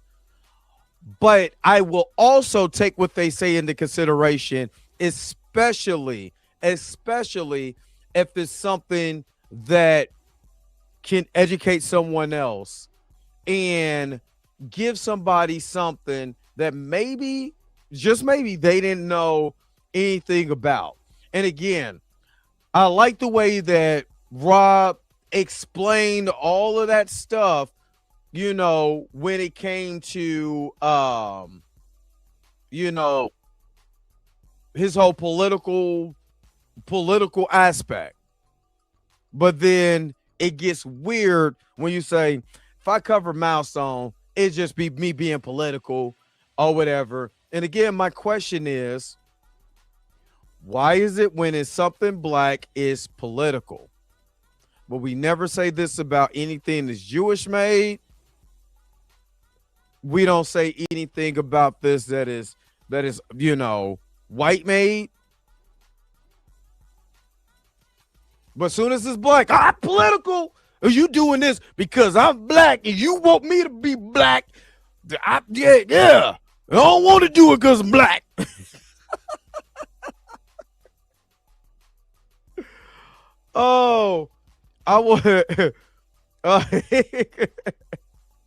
But I will also take what they say into consideration, especially if it's something that can educate someone else and give somebody something that maybe, just maybe, they didn't know anything about. And again, I like the way that Rob explained all of that stuff, you know, when it came to, you know, his whole political aspect. But then it gets weird when you say, if I cover Milestone, it just be me being political or whatever. And again, my question is, why is it when it's something Black is political? But we never say this about anything that's Jewish made. We don't say anything about this that is, you know, white made. But as soon as it's Black, I'm political. Are you doing this because I'm Black and you want me to be Black? Yeah. I don't want to do it because I'm Black. Oh, I want.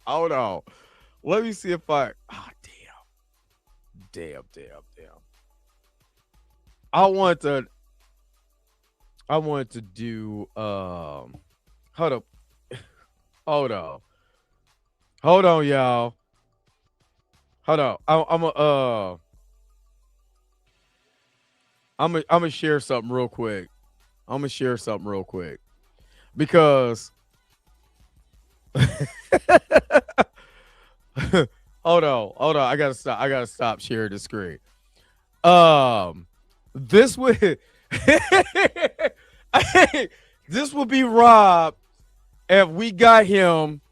Hold on. Let me see if I. Oh, damn. I want to do. Hold up. Hold on, y'all. Hold on. I'm gonna share something real quick. I'm gonna share something real quick because hold on. I gotta stop sharing the screen. This would this would be Rob if we got him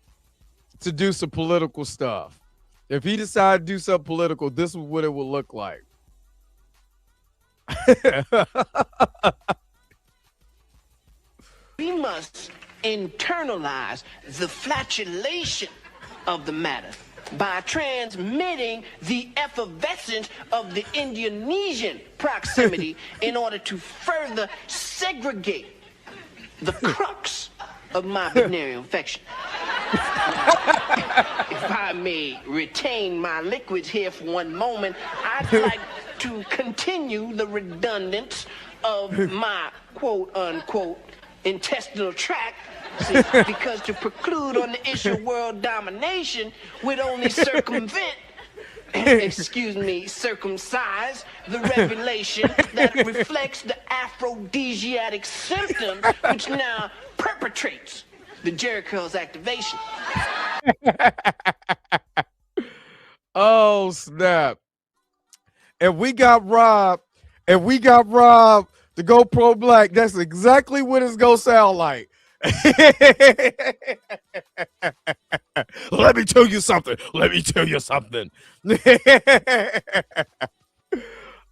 to do some political stuff. If he decided to do something political, this is what it would look like. We must internalize the flatulation of the matter by transmitting the effervescence of the Indonesian proximity in order to further segregate the crux of my venereal infection. If I may retain my liquids here for one moment, I'd like to continue the redundance of my quote-unquote intestinal tract, because to preclude on the issue of world domination would only circumvent, circumcise the revelation that reflects the aphrodisiac symptoms which now perpetrates the Jericho's activation. Oh, snap. If we got Rob to go pro-black, that's exactly what it's going to sound like. Let me tell you something.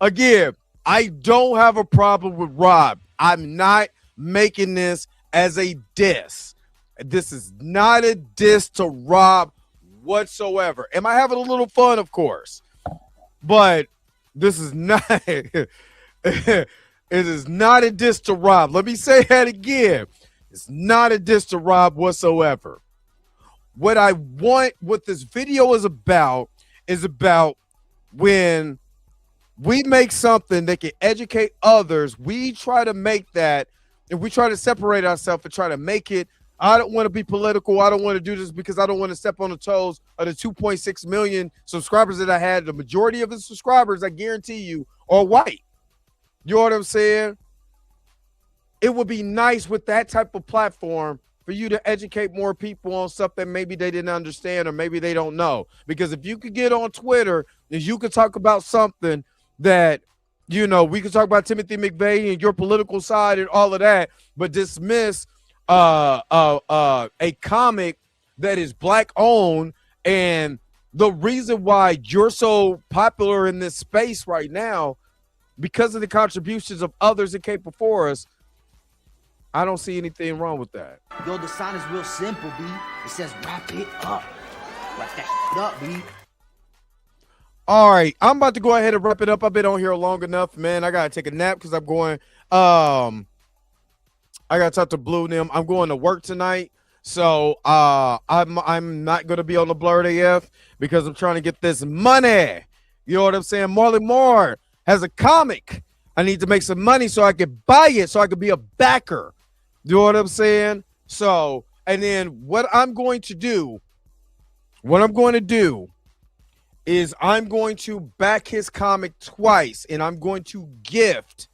Again, I don't have a problem with Rob. I'm not making this as a diss. This is not a diss to Rob whatsoever. Am I having a little fun? Of course. But this is not it is not a diss to Rob. Let me say that again. It's not a diss to Rob whatsoever. What this video is about when we make something that can educate others, we try to make that, and we try to separate ourselves and try to make it. I don't want to be political. I don't want to do this because I don't want to step on the toes of the 2.6 million subscribers that I had. The majority of the subscribers, I guarantee you, are white. You know what I'm saying? It would be nice with that type of platform for you to educate more people on stuff that maybe they didn't understand or maybe they don't know. Because if you could get on Twitter and you could talk about something that, you know, we could talk about Timothy McVeigh and your political side and all of that, but dismiss a comic that is black owned, and the reason why you're so popular in this space right now because of the contributions of others that came before us, I don't see anything wrong with that. Yo, the sign is real simple, B. It says wrap it up. Wrap that up, B. All right, I'm about to go ahead and wrap it up. I've been on here long enough, man. I gotta take a nap because I'm going. I gotta talk to Blue and them. I'm going to work tonight, so I'm not gonna be on the Blurred AF because I'm trying to get this money. You know what I'm saying? Marley Moore has a comic. I need to make some money so I can buy it, so I can be a backer. You know what I'm saying? So, and then what I'm going to do is I'm going to back his comic twice, and I'm going to gift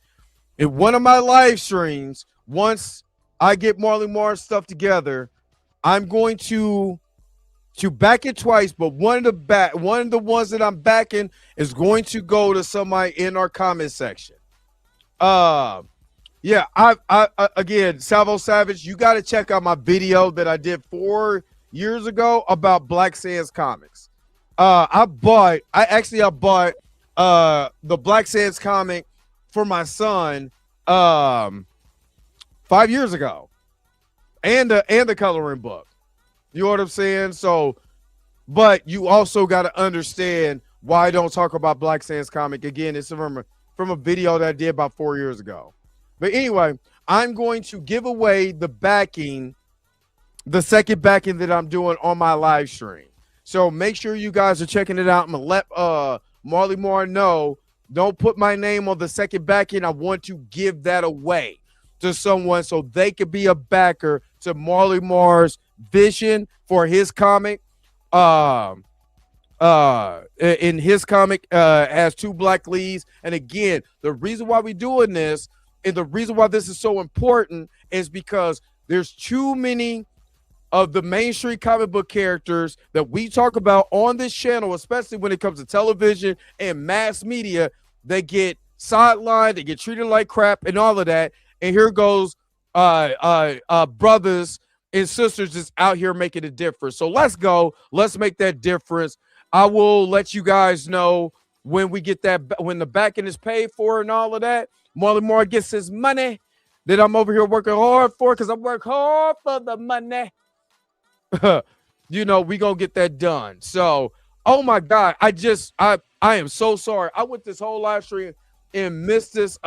in one of my live streams. Once I get Marley Marr's stuff together, I'm going to back it twice, but one of the ones that I'm backing is going to go to somebody in our comment section. Yeah, I again, Salvo Savage, you got to check out my video that I did 4 years ago about Black Sands comics. I bought the Black Sands comic for my son 5 years ago, and the coloring book. You know what I'm saying? So, but you also got to understand why I don't talk about Black Sands comic again. It's from a video that I did about 4 years ago. But anyway, I'm going to give away the second backing that I'm doing on my live stream. So make sure you guys are checking it out. I'm gonna let Marley Moore know. Don't put my name on the second backing. I want to give that away to someone so they could be a backer to Marley Moore's vision for his comic. In his comic has 2 black leads. And again, the reason why we're doing this And the reason why this is so important is because there's too many of the mainstream comic book characters that we talk about on this channel, especially when it comes to television and mass media, they get sidelined, they get treated like crap and all of that. And here goes brothers and sisters just out here making a difference. So let's go. Let's make that difference. I will let you guys know when we get that, when the backing is paid for and all of that. Marley Moore gets his money that I'm over here working hard for, because I work hard for the money. You know, we gonna get that done. So, oh my God, I am so sorry. I went this whole live stream and missed this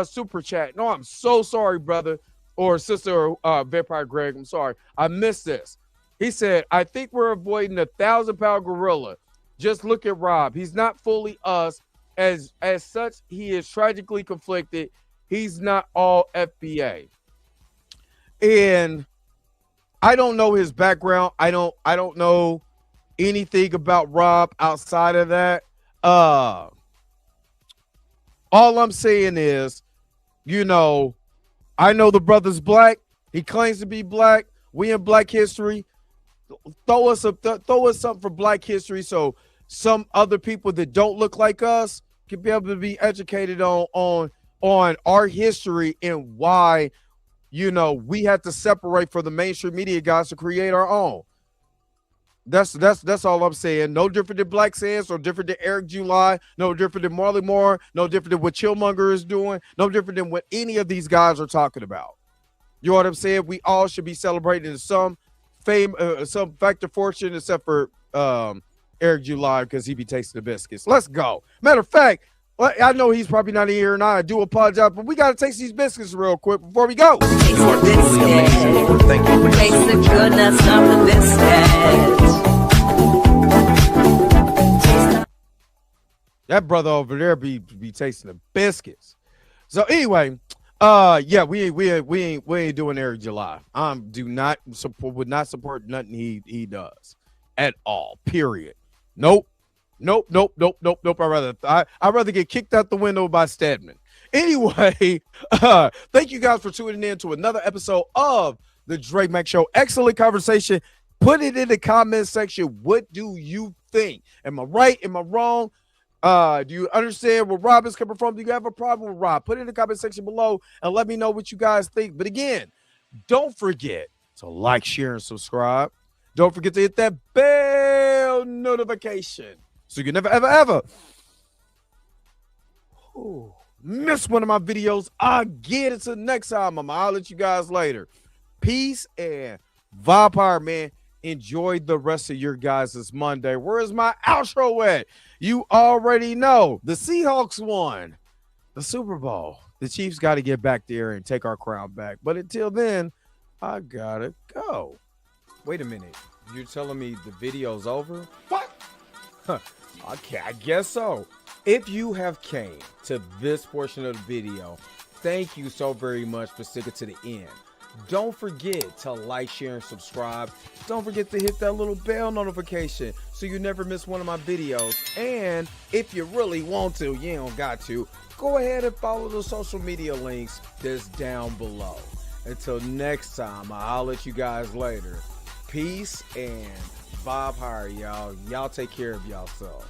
super chat. No, I'm so sorry, brother or sister, Vampire Greg. I'm sorry, I missed this. He said, I think we're avoiding a 1,000-pound gorilla. Just look at Rob. He's not fully us. As such, he is tragically conflicted. He's not all FBA. And I don't know his background. I don't know anything about Rob outside of that. All I'm saying is, you know, I know the brother's black. He claims to be black. We in Black History. Throw us something for Black History, so some other people that don't look like us can be able to be educated on our history and why, you know, we had to separate from the mainstream media guys to create our own. That's all I'm saying. No different than Black Sands, no different than Eric July, no different than Marley Moore, no different than what Chillmonger is doing, no different than what any of these guys are talking about. You know what I'm saying? We all should be celebrating some fame, some factor fortune, except for Eric July, because he be tasting the biscuits. Let's go. Matter of fact, I know he's probably not here, and I do apologize, but we got to taste these biscuits real quick before we go. Taste the biscuit. Taste the goodness of the biscuit. That brother over there be tasting the biscuits. So anyway, yeah, we ain't doing Eric July. Would not support nothing he does at all. Period. Nope. I'd rather get kicked out the window by Stedman. Anyway, thank you guys for tuning in to another episode of the Drake Mack Show. Excellent conversation. Put it in the comment section. What do you think? Am I right? Am I wrong? Do you understand where Rob is coming from? Do you have a problem with Rob? Put it in the comment section below and let me know what you guys think. But again, don't forget to like, share, and subscribe. Don't forget to hit that bell notification so you can never, ever miss one of my videos again. Until next time, I'll holler at you guys later. Peace and Vampire, man. Enjoy the rest of your guys' Monday. Where's my outro at? You already know. The Seahawks won the Super Bowl. The Chiefs got to get back there and take our crown back. But until then, I got to go. Wait a minute. You're telling me the video's over? What? Okay, I guess so. If you have came to this portion of the video, thank you so very much for sticking to the end. Don't forget to like, share, and subscribe. Don't forget to hit that little bell notification so you never miss one of my videos. And if you really want to, you don't got to, go ahead and follow the social media links that's down below. Until next time, I'll let you guys later. Peace and Bob Hire, y'all. Y'all take care of yourself.